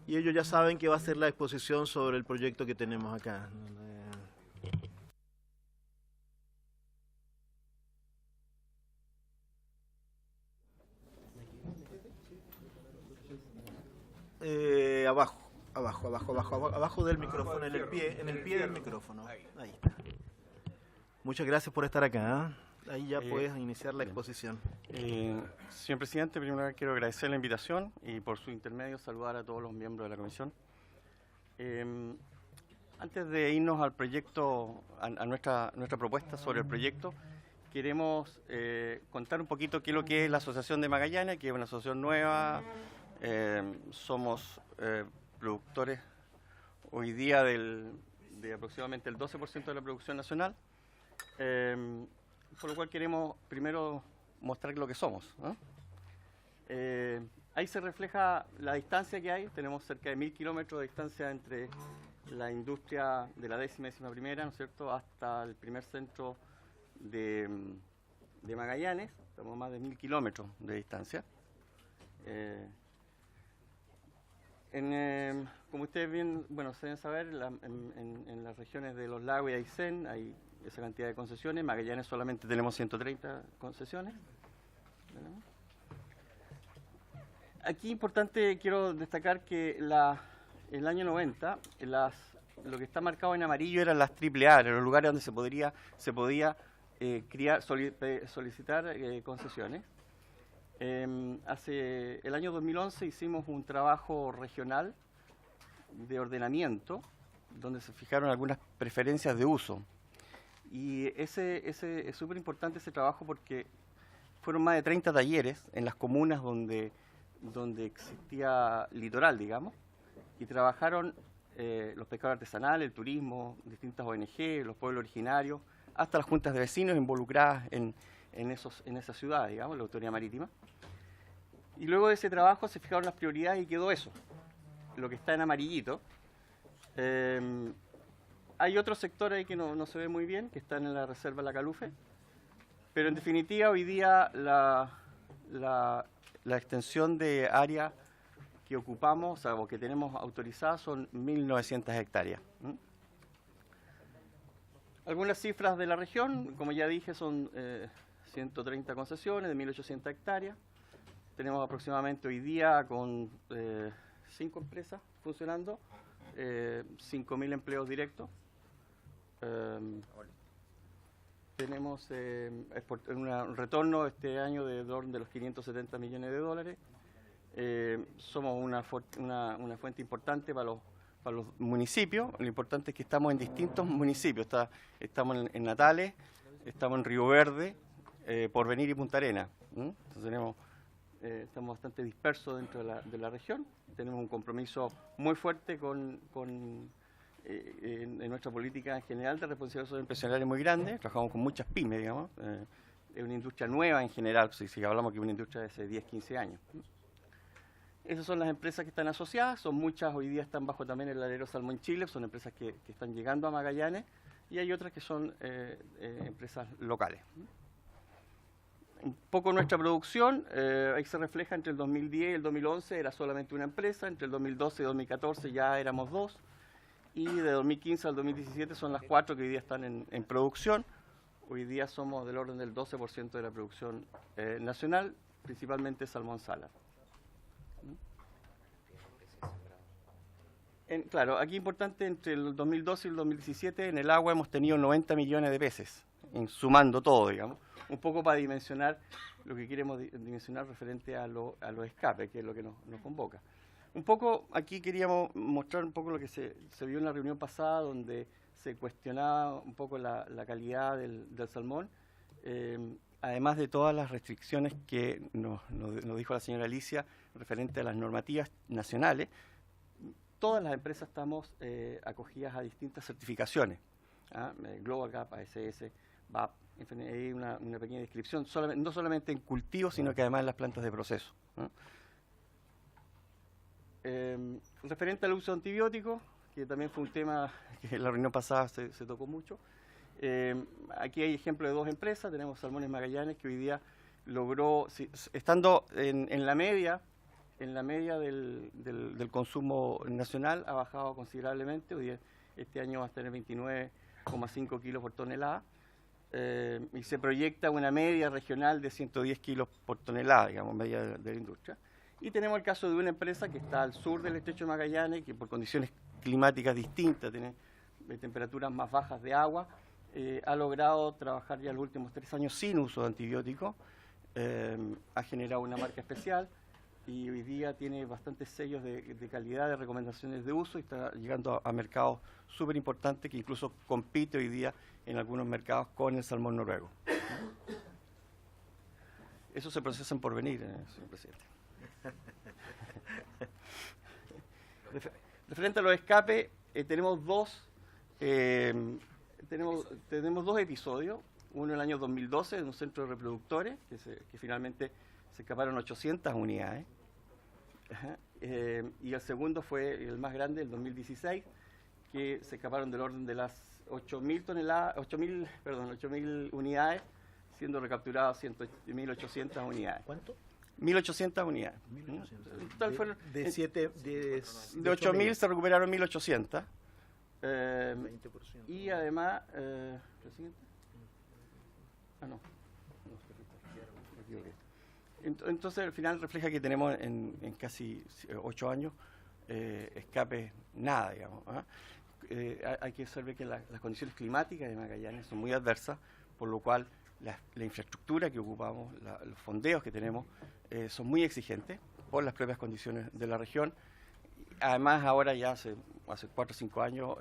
Y ellos ya saben que va a ser la exposición sobre el proyecto que tenemos acá. Abajo del micrófono, en el pie del micrófono. Ahí está. Muchas gracias por estar acá. Ahí ya puedes iniciar la exposición. Señor presidente, primero quiero agradecer la invitación y por su intermedio saludar a todos los miembros de la comisión. Antes de irnos al proyecto, a nuestra propuesta sobre el proyecto, queremos contar un poquito qué es lo que es la Asociación de Magallanes, que es una asociación nueva. Somos productores hoy día de aproximadamente el 12% de la producción nacional. Por lo cual queremos primero mostrar lo que somos, ¿no? Ahí se refleja la distancia que hay. Tenemos cerca de 1000 kilómetros de distancia entre la industria de la 10ª y 11ª, ¿no es cierto?, hasta el primer centro de Magallanes. Estamos a más de 1000 kilómetros de distancia. Como ustedes bien, deben saber, en las regiones de Los Lagos y Aysén hay esa cantidad de concesiones. Magallanes solamente tenemos 130 concesiones. Aquí importante, quiero destacar que en el año 90 lo que está marcado en amarillo eran las AAA, eran los lugares donde se podía solicitar concesiones. Hace el año 2011 hicimos un trabajo regional de ordenamiento donde se fijaron algunas preferencias de uso. Y es súper importante ese trabajo porque fueron más de 30 talleres en las comunas donde existía litoral, digamos, y trabajaron los pescadores artesanales, el turismo, distintas ONG, los pueblos originarios, hasta las juntas de vecinos involucradas en esa ciudad, digamos, la autoridad marítima. Y luego de ese trabajo se fijaron las prioridades y quedó eso, lo que está en amarillito. Hay otro sector ahí que no se ve muy bien, que están en la reserva La Calufe, pero en definitiva hoy día la extensión de área que ocupamos, o que tenemos autorizada, son 1.900 hectáreas. Algunas cifras de la región, como ya dije, son 130 concesiones de 1.800 hectáreas. Tenemos aproximadamente hoy día con 5 empresas funcionando, 5.000 empleos directos. Tenemos un retorno este año de los 570 millones de dólares. Somos una fuente importante para los municipios. Lo importante es que estamos en distintos municipios. Estamos en Natales, estamos en Río Verde, Porvenir y Punta Arenas. Entonces tenemos estamos bastante dispersos dentro de la región. Tenemos un compromiso muy fuerte en nuestra política en general de responsabilidad social empresarial muy grande. Trabajamos con muchas pymes, digamos. Es una industria nueva en general, si hablamos que es una industria de hace 10, 15 años. Esas son las empresas que están asociadas, son muchas, hoy día están bajo también el alero Salmón Chile, son empresas que están llegando a Magallanes, y hay otras que son empresas locales. Un poco nuestra producción, ahí se refleja entre el 2010 y el 2011 era solamente una empresa, entre el 2012 y 2014 ya éramos 2, y de 2015 al 2017 son las 4 que hoy día están en producción. Hoy día somos del orden del 12% de la producción nacional, principalmente salmón salar. Claro, aquí importante, entre el 2012 y el 2017 en el agua hemos tenido 90 millones de peces, sumando todo, digamos, un poco para dimensionar lo que queremos dimensionar referente a los escapes, que es lo que nos convoca. Un poco, aquí queríamos mostrar un poco lo que se vio en la reunión pasada, donde se cuestionaba un poco la calidad del salmón, además de todas las restricciones que nos dijo la señora Alicia referente a las normativas nacionales. Todas las empresas estamos acogidas a distintas certificaciones, Global Gap, ASS, VAP, en fin, hay una pequeña descripción, no solamente en cultivos, sino que además en las plantas de proceso. Referente al uso de antibióticos, que también fue un tema que en la reunión pasada se tocó mucho, aquí hay ejemplo de 2 empresas. Tenemos Salmones Magallanes, que hoy día logró, estando en la media del consumo nacional, ha bajado considerablemente. Hoy día, este año va a tener 29,5 kilos por tonelada, y se proyecta una media regional de 110 kilos por tonelada, digamos, media de la industria. Y tenemos el caso de una empresa que está al sur del estrecho de Magallanes, que por condiciones climáticas distintas, tiene temperaturas más bajas de agua, ha logrado trabajar ya los últimos 3 años sin uso de antibióticos, ha generado una marca especial y hoy día tiene bastantes sellos de calidad, de recomendaciones de uso, y está llegando a mercados súper importantes, que incluso compite hoy día en algunos mercados con el salmón noruego. Eso se procesa en Porvenir, señor presidente. Referente a los escapes, tenemos dos episodios. Uno en el año 2012 en un centro de reproductores, que finalmente se escaparon 800 unidades. Y el segundo fue el más grande, el 2016, que se escaparon del orden de las 8.000 unidades, siendo recapturadas 1.800 unidades. ¿Cuánto? 1.800 unidades. 1.800. De 8.000 se recuperaron 1.800. 20%. Y además, ¿lo siguiente? No, me equivoqué. Entonces, al final refleja que tenemos en casi 8 años escapes nada, digamos. Hay que observar que las condiciones climáticas de Magallanes son muy adversas, por lo cual la infraestructura que ocupamos, los fondeos que tenemos, son muy exigentes por las propias condiciones de la región. Además, ahora ya hace 4 o 5 años,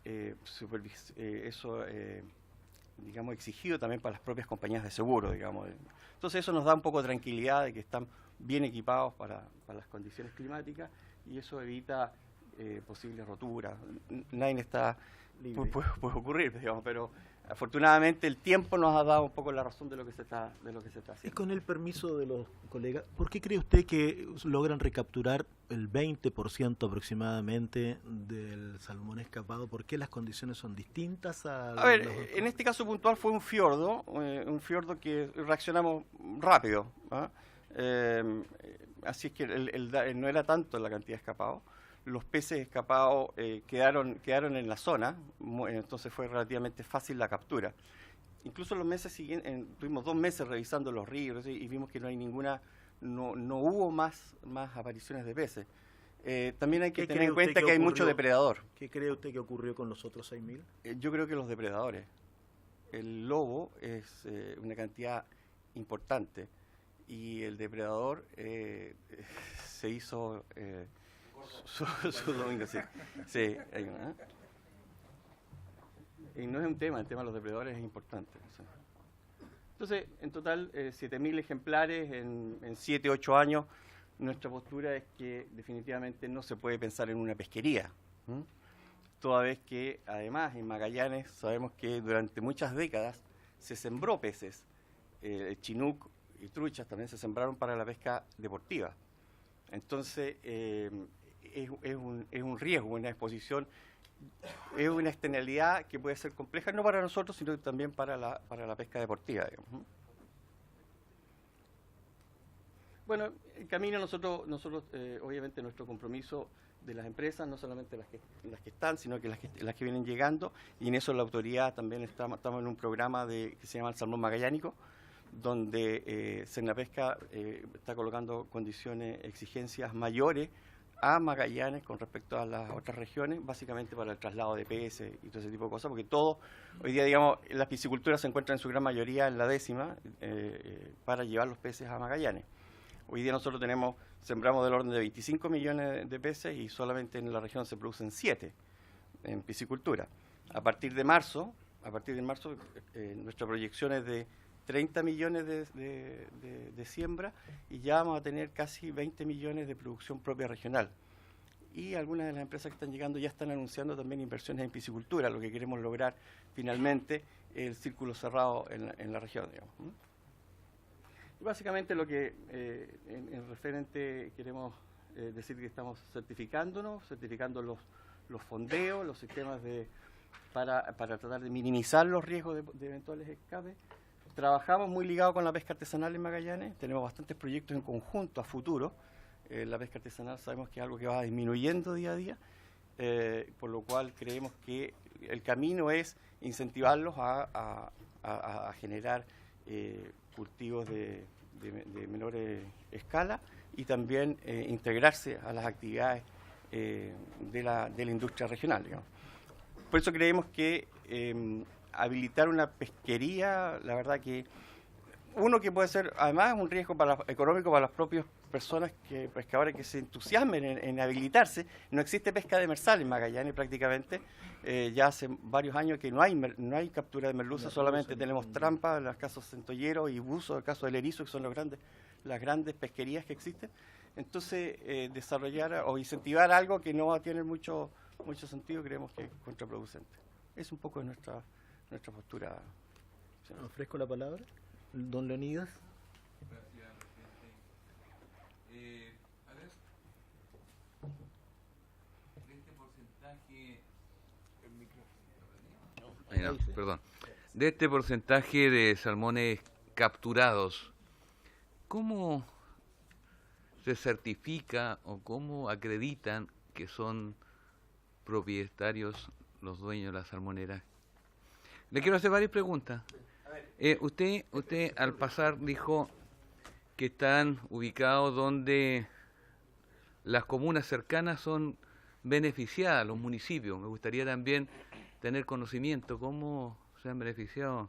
eso, digamos, exigido también para las propias compañías de seguro, digamos. Entonces eso nos da un poco de tranquilidad de que están bien equipados para las condiciones climáticas, y eso evita posibles roturas. Nadie está puede ocurrir, digamos, pero afortunadamente el tiempo nos ha dado un poco la razón de lo que se está haciendo. Y con el permiso de los colegas, ¿por qué cree usted que logran recapturar el 20% aproximadamente del salmón escapado? ¿Por qué las condiciones son distintas? A ver, en este caso puntual fue un fiordo que reaccionamos rápido, ¿ah? Así es que no era tanto la cantidad de escapados. Los peces escapados quedaron en la zona, entonces fue relativamente fácil la captura. Incluso los meses siguientes, tuvimos 2 meses revisando los ríos y vimos que no hubo más apariciones de peces. También hay que tener en cuenta que hay mucho depredador. ¿Qué cree usted que ocurrió con los otros 6.000? Yo creo que los depredadores. El lobo es una cantidad importante y el depredador se hizo... su domingo, sí. Sí, y no es un tema, el tema de los depredadores es importante. Entonces, en total, 7.000 ejemplares en 7, 8 años. Nuestra postura es que definitivamente no se puede pensar en una pesquería, toda vez que además en Magallanes sabemos que durante muchas décadas se sembró peces, chinook y truchas también se sembraron para la pesca deportiva. Entonces es un riesgo, una exposición, es una externalidad que puede ser compleja no para nosotros, sino también para la pesca deportiva, digamos. Bueno, en camino nosotros obviamente nuestro compromiso de las empresas, no solamente las que están, sino que las que vienen llegando, y en eso la autoridad también estamos en un programa que se llama el Salmón Magallánico, donde Cernapesca está colocando condiciones, exigencias mayores a Magallanes con respecto a las otras regiones, básicamente para el traslado de peces y todo ese tipo de cosas, porque hoy día, digamos, las pisciculturas se encuentran en su gran mayoría en la 10ª para llevar los peces a Magallanes. Hoy día nosotros sembramos del orden de 25 millones de peces y solamente en la región se producen 7 en piscicultura. A partir de marzo, nuestra proyección es de 30 millones de siembra y ya vamos a tener casi 20 millones de producción propia regional. Y algunas de las empresas que están llegando ya están anunciando también inversiones en piscicultura, lo que queremos lograr finalmente el círculo cerrado en la región, digamos. Y básicamente lo que en referente queremos decir que estamos certificando los fondeos, los sistemas para tratar de minimizar los riesgos de eventuales escapes. Trabajamos muy ligados con la pesca artesanal en Magallanes, tenemos bastantes proyectos en conjunto a futuro. La pesca artesanal sabemos que es algo que va disminuyendo día a día, por lo cual creemos que el camino es incentivarlos a generar cultivos de menor escala y también integrarse a las actividades de la industria regional, digamos. Por eso creemos que habilitar una pesquería, la verdad que que puede ser además un riesgo económico para las propias personas, pescadores que se entusiasmen en habilitarse. No existe pesca demersal en Magallanes prácticamente, ya hace varios años que no hay captura de merluza, solamente tenemos trampa en los casos centolleros y buzo, en el caso del erizo, que son las grandes pesquerías que existen. Entonces, desarrollar o incentivar algo que no va a tener mucho sentido, creemos que es contraproducente. Es un poco nuestra postura. Ofrezco la palabra. Don Leonidas. Gracias, presidente. De este porcentaje... Perdón. De este porcentaje de salmones capturados, ¿cómo se certifica o cómo acreditan que son propietarios los dueños de las salmoneras? Le quiero hacer varias preguntas. Usted al pasar dijo que están ubicados donde las comunas cercanas son beneficiadas, los municipios. Me gustaría también tener conocimiento cómo se han beneficiado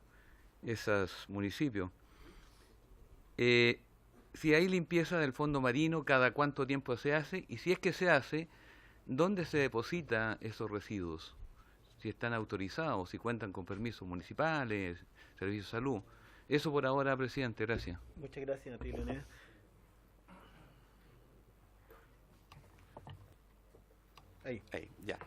esos municipios. Si hay limpieza del fondo marino, ¿cada cuánto tiempo se hace? Y si es que se hace, ¿dónde se deposita esos residuos? Si están autorizados, si cuentan con permisos municipales, servicios de salud. Eso por ahora, presidente, gracias. Muchas gracias a ti, Leonidas. Ahí, ya.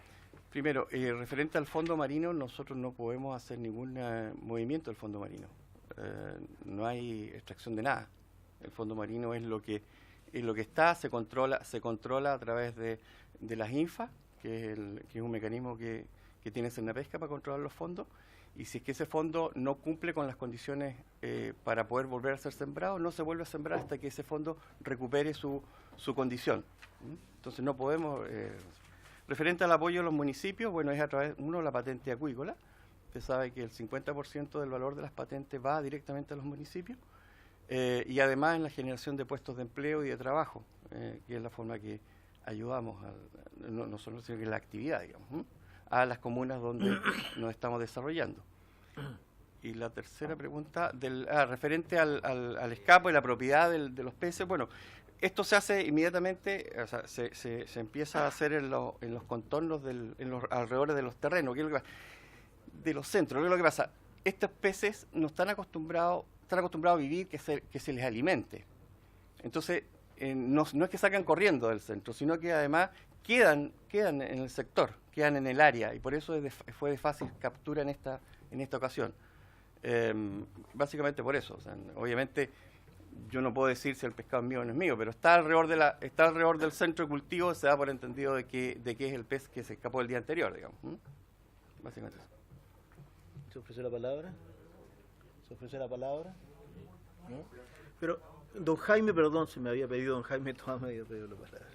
Primero, referente al fondo marino, nosotros no podemos hacer ningún movimiento del fondo marino. No hay extracción de nada. El fondo marino es lo que está, se controla a través de las INFA, que es un mecanismo que tiene Cernapesca para controlar los fondos, y si es que ese fondo no cumple con las condiciones para poder volver a ser sembrado, no se vuelve a sembrar hasta que ese fondo recupere su condición. Entonces no podemos... Referente al apoyo de los municipios, bueno, es a través, de la patente acuícola. Usted sabe que el 50% del valor de las patentes va directamente a los municipios, y además en la generación de puestos de empleo y de trabajo, que es la forma que ayudamos, no solo sino que la actividad, digamos, a las comunas donde nos estamos desarrollando. Y la tercera pregunta, referente al escapo y la propiedad de los peces, bueno, esto se hace inmediatamente, o sea, se empieza a hacer en los contornos, en los alrededores de los terrenos, de los centros. ¿Qué es lo que pasa? Estos peces no están acostumbrados, están acostumbrados a vivir, que se les alimente. Entonces, no es que salgan corriendo del centro, sino que además quedan en el sector, quedan en el área, y por eso fue de fácil captura en esta ocasión. Básicamente por eso. O sea, obviamente yo no puedo decir si el pescado es mío o no es mío, pero está alrededor del centro de cultivo, se da por entendido de que es el pez que se escapó el día anterior, digamos. Básicamente eso. ¿Se ofreció la palabra? ¿Se ofreció la palabra? ¿No? Pero, don Jaime, perdón, se me había pedido, don Jaime Tomás me había pedido la palabra.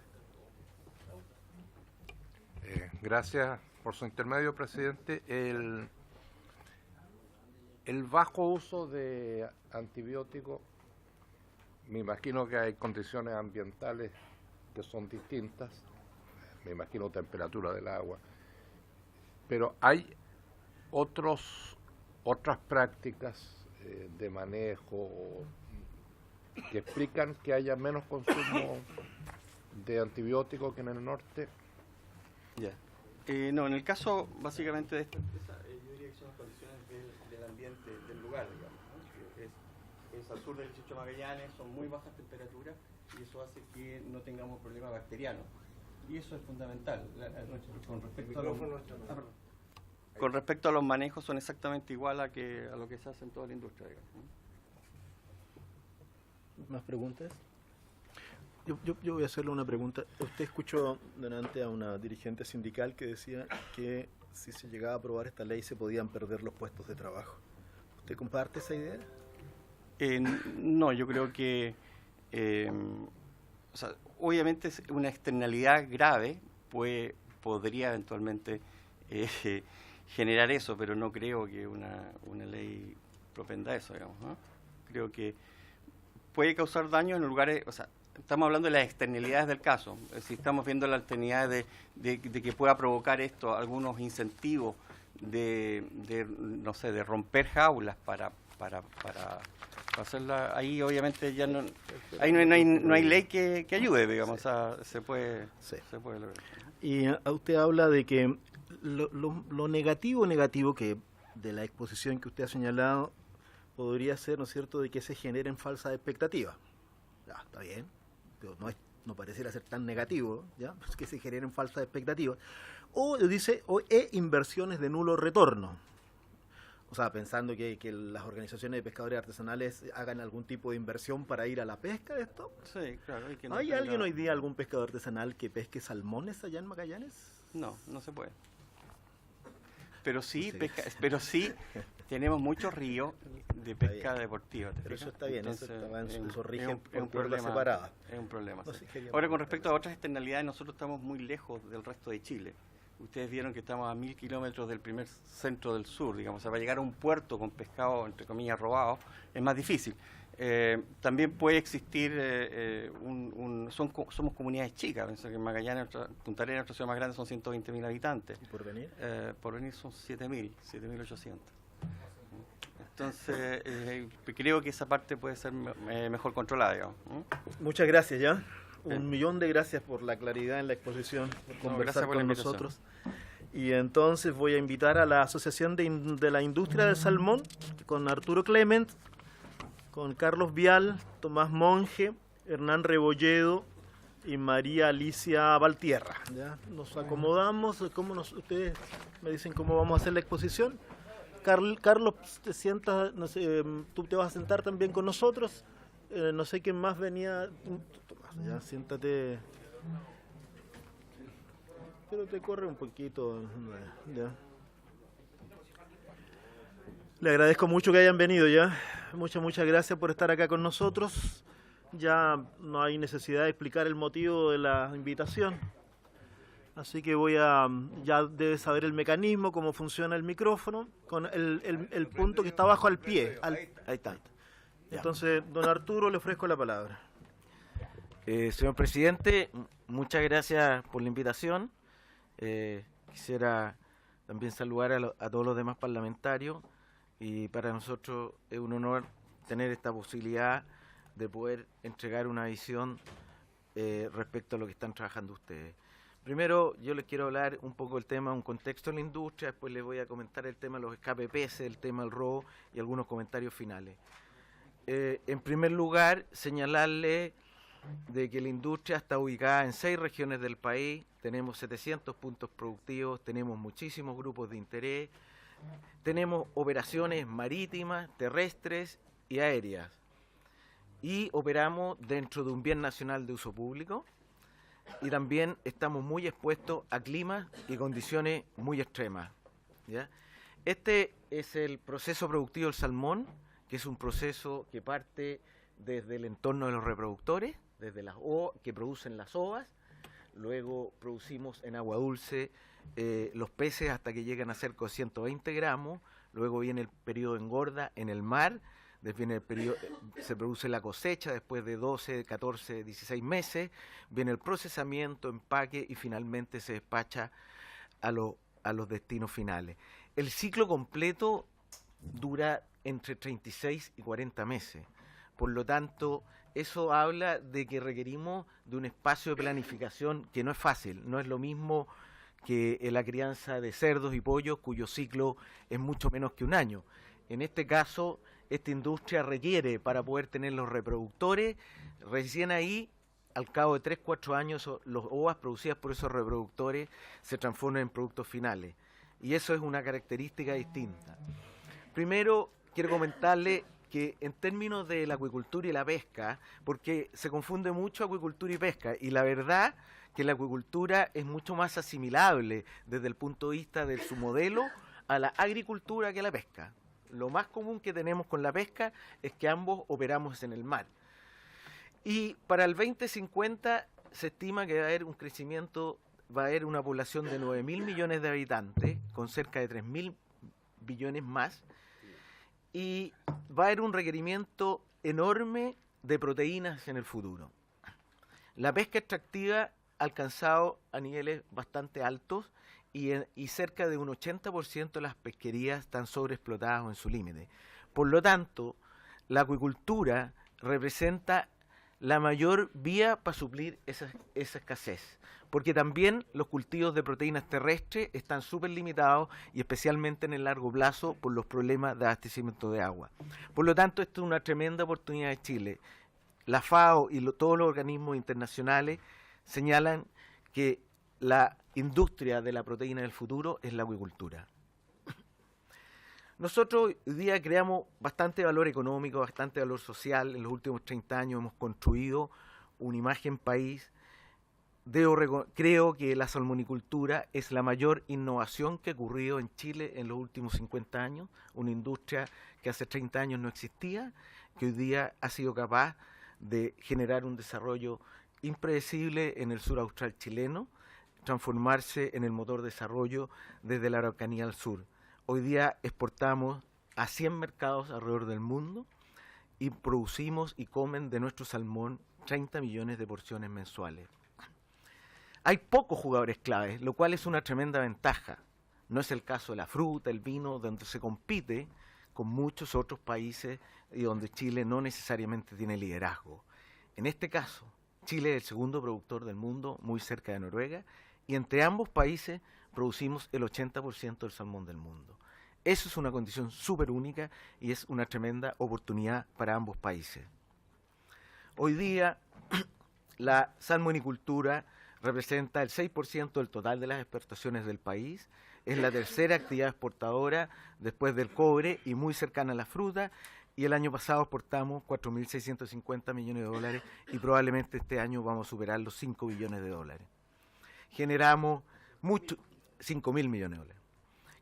Gracias por su intermedio, presidente. El bajo uso de antibióticos, me imagino que hay condiciones ambientales que son distintas, me imagino temperatura del agua, pero hay otras prácticas de manejo que explican que haya menos consumo de antibióticos que en el norte. Ya. No, en el caso básicamente de esta empresa, yo diría que son las condiciones del ambiente del lugar, digamos, ¿no? Es al sur del Estrecho de Magallanes, son muy bajas temperaturas y eso hace que no tengamos problemas bacterianos. Y eso es fundamental. Con respecto a los manejos son exactamente igual a lo que se hace en toda la industria, digamos, ¿no? ¿Más preguntas? Yo voy a hacerle una pregunta. Usted escuchó delante a una dirigente sindical que decía que si se llegaba a aprobar esta ley se podían perder los puestos de trabajo. ¿Usted comparte esa idea? No, yo creo que o sea, obviamente una externalidad grave podría eventualmente generar eso, pero no creo que una ley propenda a eso, digamos, ¿no? Creo que puede causar daño en lugares, o sea, estamos hablando de las externalidades del caso. Si estamos viendo las externalidades de que pueda provocar esto algunos incentivos no sé, de romper jaulas para hacerla, ahí obviamente ya no hay ley que ayude, digamos, o sea, se puede lograr. Y usted habla de que lo negativo que de la exposición que usted ha señalado podría ser, ¿no es cierto?, de que se generen falsas expectativas. Ya, está bien, pero no pareciera ser tan negativo, ¿ya? Pues que se generen falsas expectativas. O dice, inversiones de nulo retorno. O sea, pensando que las organizaciones de pescadores artesanales hagan algún tipo de inversión para ir a la pesca de esto. Sí, claro. ¿Hay alguien hoy día, algún pescador artesanal que pesque salmones allá en Magallanes? No se puede. Pero sí, tenemos muchos ríos de pesca deportiva. Pero eso está bien, eso rige por puertas separadas. Es un problema. No, sí. sí, Ahora, con respecto a otras externalidades, nosotros estamos muy lejos del resto de Chile. Ustedes vieron que estamos a 1000 kilómetros del primer centro del sur, digamos. O sea, para llegar a un puerto con pescado, entre comillas, robado, es más difícil. También puede existir, somos comunidades chicas. Pienso que en Magallanes, Punta Arenas, nuestra ciudad más grande, son 120.000 habitantes. ¿Y Porvenir? Porvenir son 7.800. Entonces, creo que esa parte puede ser mejor controlada, digamos. Muchas gracias, ¿ya? Un millón de gracias por la claridad en la exposición, por conversar con nosotros. Y entonces voy a invitar a la Asociación de la Industria del Salmón, con Arturo Clement, con Carlos Vial, Tomás Monge, Hernán Rebolledo y María Alicia Valtierra. ¿Ya? Nos acomodamos, ustedes me dicen cómo vamos a hacer la exposición. Carlos, te sientas, no sé, tú te vas a sentar también con nosotros. No sé quién más venía. Ya, siéntate. Pero te corre un poquito. Ya. Le agradezco mucho que hayan venido ya. Muchas gracias por estar acá con nosotros. Ya no hay necesidad de explicar el motivo de la invitación. Así que ya debes saber el mecanismo, cómo funciona el micrófono, con el punto que está abajo al pie. Ahí está. Entonces, don Arturo, le ofrezco la palabra. Señor presidente, muchas gracias por la invitación. Quisiera también saludar a todos los demás parlamentarios y para nosotros es un honor tener esta posibilidad de poder entregar una visión respecto a lo que están trabajando ustedes. Primero, yo les quiero hablar un poco del tema, un contexto en la industria, después les voy a comentar el tema de los escape peces, el tema del robo y algunos comentarios finales. en primer lugar, señalarle de que la industria está ubicada en 6 regiones del país, tenemos 700 puntos productivos, tenemos muchísimos grupos de interés, tenemos operaciones marítimas, terrestres y aéreas, y operamos dentro de un bien nacional de uso público, y también estamos muy expuestos a climas y condiciones muy extremas, ¿ya? Este es el proceso productivo del salmón, que es un proceso que parte desde el entorno de los reproductores, desde las que producen las ovas, luego producimos en agua dulce los peces hasta que llegan a cerca de 120 gramos, luego viene el periodo de engorda en el mar, después viene el periodo, se produce la cosecha después de 12, 14, 16 meses, viene el procesamiento, empaque y finalmente se despacha a los destinos finales. El ciclo completo dura entre 36 y 40 meses, por lo tanto, eso habla de que requerimos de un espacio de planificación que no es fácil, no es lo mismo que la crianza de cerdos y pollos, cuyo ciclo es mucho menos que un año. En este caso, esta industria requiere, para poder tener los reproductores, recién ahí, al cabo de 3, 4 años, los ovas producidas por esos reproductores se transforman en productos finales. Y eso es una característica distinta. Primero, quiero comentarle que en términos de la acuicultura y la pesca, porque se confunde mucho acuicultura y pesca, y la verdad que la acuicultura es mucho más asimilable desde el punto de vista de su modelo a la agricultura que a la pesca. Lo más común que tenemos con la pesca es que ambos operamos en el mar. Y para el 2050 se estima que va a haber un crecimiento, va a haber una población de 9.000 millones de habitantes, con cerca de 3.000 billones más, y va a haber un requerimiento enorme de proteínas en el futuro. La pesca extractiva ha alcanzado a niveles bastante altos y cerca de un 80% de las pesquerías están sobreexplotadas o en su límite. Por lo tanto, la acuicultura representa la mayor vía para suplir esa escasez, porque también los cultivos de proteínas terrestres están súper limitados y especialmente en el largo plazo por los problemas de abastecimiento de agua. Por lo tanto, esto es una tremenda oportunidad de Chile. La FAO y todos los organismos internacionales señalan que la industria de la proteína del futuro es la acuicultura. Nosotros hoy día creamos bastante valor económico, bastante valor social. En los últimos 30 años hemos construido una imagen país. Creo que la salmonicultura es la mayor innovación que ha ocurrido en Chile en los últimos 50 años. Una industria que hace 30 años no existía, que hoy día ha sido capaz de generar un desarrollo impredecible en el sur austral chileno, transformarse en el motor de desarrollo desde la Araucanía al sur. Hoy día exportamos a 100 mercados alrededor del mundo y producimos y comen de nuestro salmón 30 millones de porciones mensuales. Hay pocos jugadores claves, lo cual es una tremenda ventaja. No es el caso de la fruta, el vino, donde se compite con muchos otros países y donde Chile no necesariamente tiene liderazgo. En este caso, Chile es el segundo productor del mundo, muy cerca de Noruega, y entre ambos países producimos el 80% del salmón del mundo. Eso es una condición súper única y es una tremenda oportunidad para ambos países. Hoy día, la salmonicultura representa el 6% del total de las exportaciones del país, es la tercera actividad exportadora después del cobre y muy cercana a la fruta, y el año pasado exportamos 4.650 millones de dólares y probablemente este año vamos a superar los 5 billones de dólares. Generamos 5.000 millones de dólares.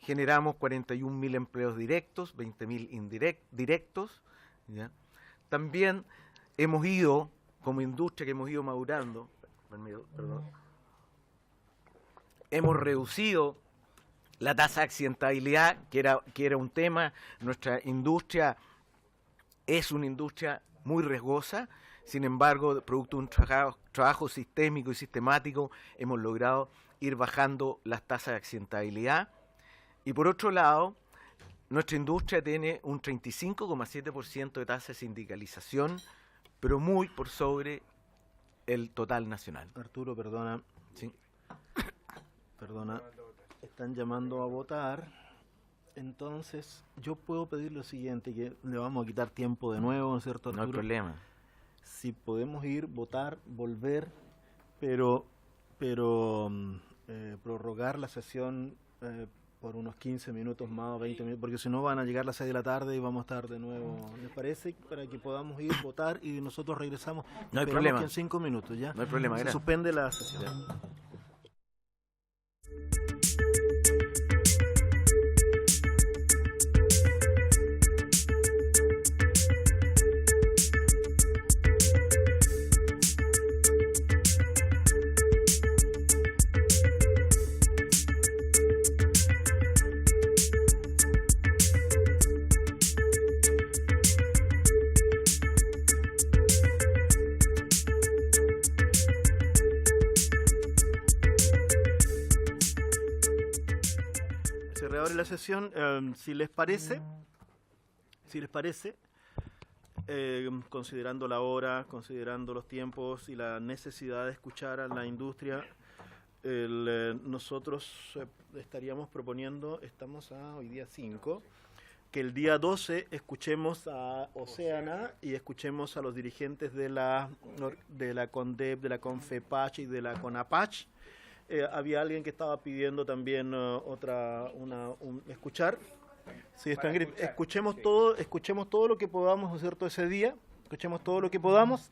Generamos 41.000 empleos directos, 20.000 indirectos. ¿Ya? También hemos ido, como industria que hemos ido madurando, hemos reducido la tasa de accidentabilidad, que era un tema. Nuestra industria es una industria muy riesgosa, sin embargo, producto de un trabajo sistémico y sistemático, hemos logrado ir bajando las tasas de accidentabilidad. Y por otro lado, nuestra industria tiene un 35,7% de tasa de sindicalización, pero muy por sobre el total nacional. Arturo, perdona. Sí. Perdona. Están llamando a votar. Entonces, yo puedo pedir lo siguiente, que le vamos a quitar tiempo de nuevo, ¿no es cierto, Arturo? No hay problema. Si podemos ir, votar, volver, pero prorrogar la sesión por unos 15 minutos más o 20 minutos, porque si no van a llegar las 6 de la tarde y vamos a estar de nuevo. ¿Les parece? Para que podamos ir, votar y nosotros regresamos. No hay Esperamos problema. que en 5 minutos, ¿ya? No hay problema, Se gracias. suspende la sesión. Se reabre la sesión. Si les parece, considerando la hora, considerando los tiempos y la necesidad de escuchar a la industria, nosotros estaríamos proponiendo, estamos hoy día 5, que el día 12 escuchemos a Oceana y escuchemos a los dirigentes de la CONDEP, de la CONFEPACH y de la CONAPACH. Había alguien que estaba pidiendo también escuchar. Sí, escuchemos todo lo que podamos, ¿no es cierto?, ese día. Escuchemos todo lo que podamos.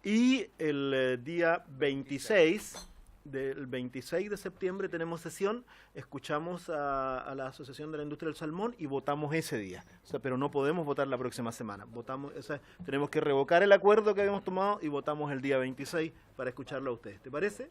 Y el día 26 de septiembre tenemos sesión. Escuchamos a la Asociación de la Industria del Salmón y votamos ese día. O sea, pero no podemos votar la próxima semana. Tenemos que revocar el acuerdo que habíamos tomado y votamos el día 26 para escucharlo a ustedes. ¿Te parece?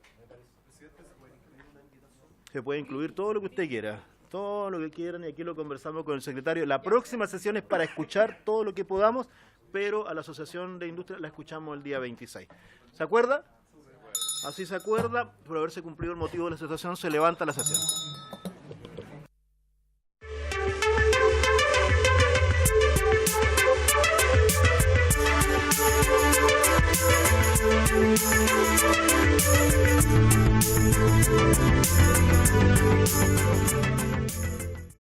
Se puede incluir todo lo que usted quiera, todo lo que quieran, y aquí lo conversamos con el secretario. La próxima sesión es para escuchar todo lo que podamos, pero a la Asociación de Industria la escuchamos el día 26. ¿Se acuerda? Así se acuerda. Por haberse cumplido el motivo de la situación, se levanta la sesión.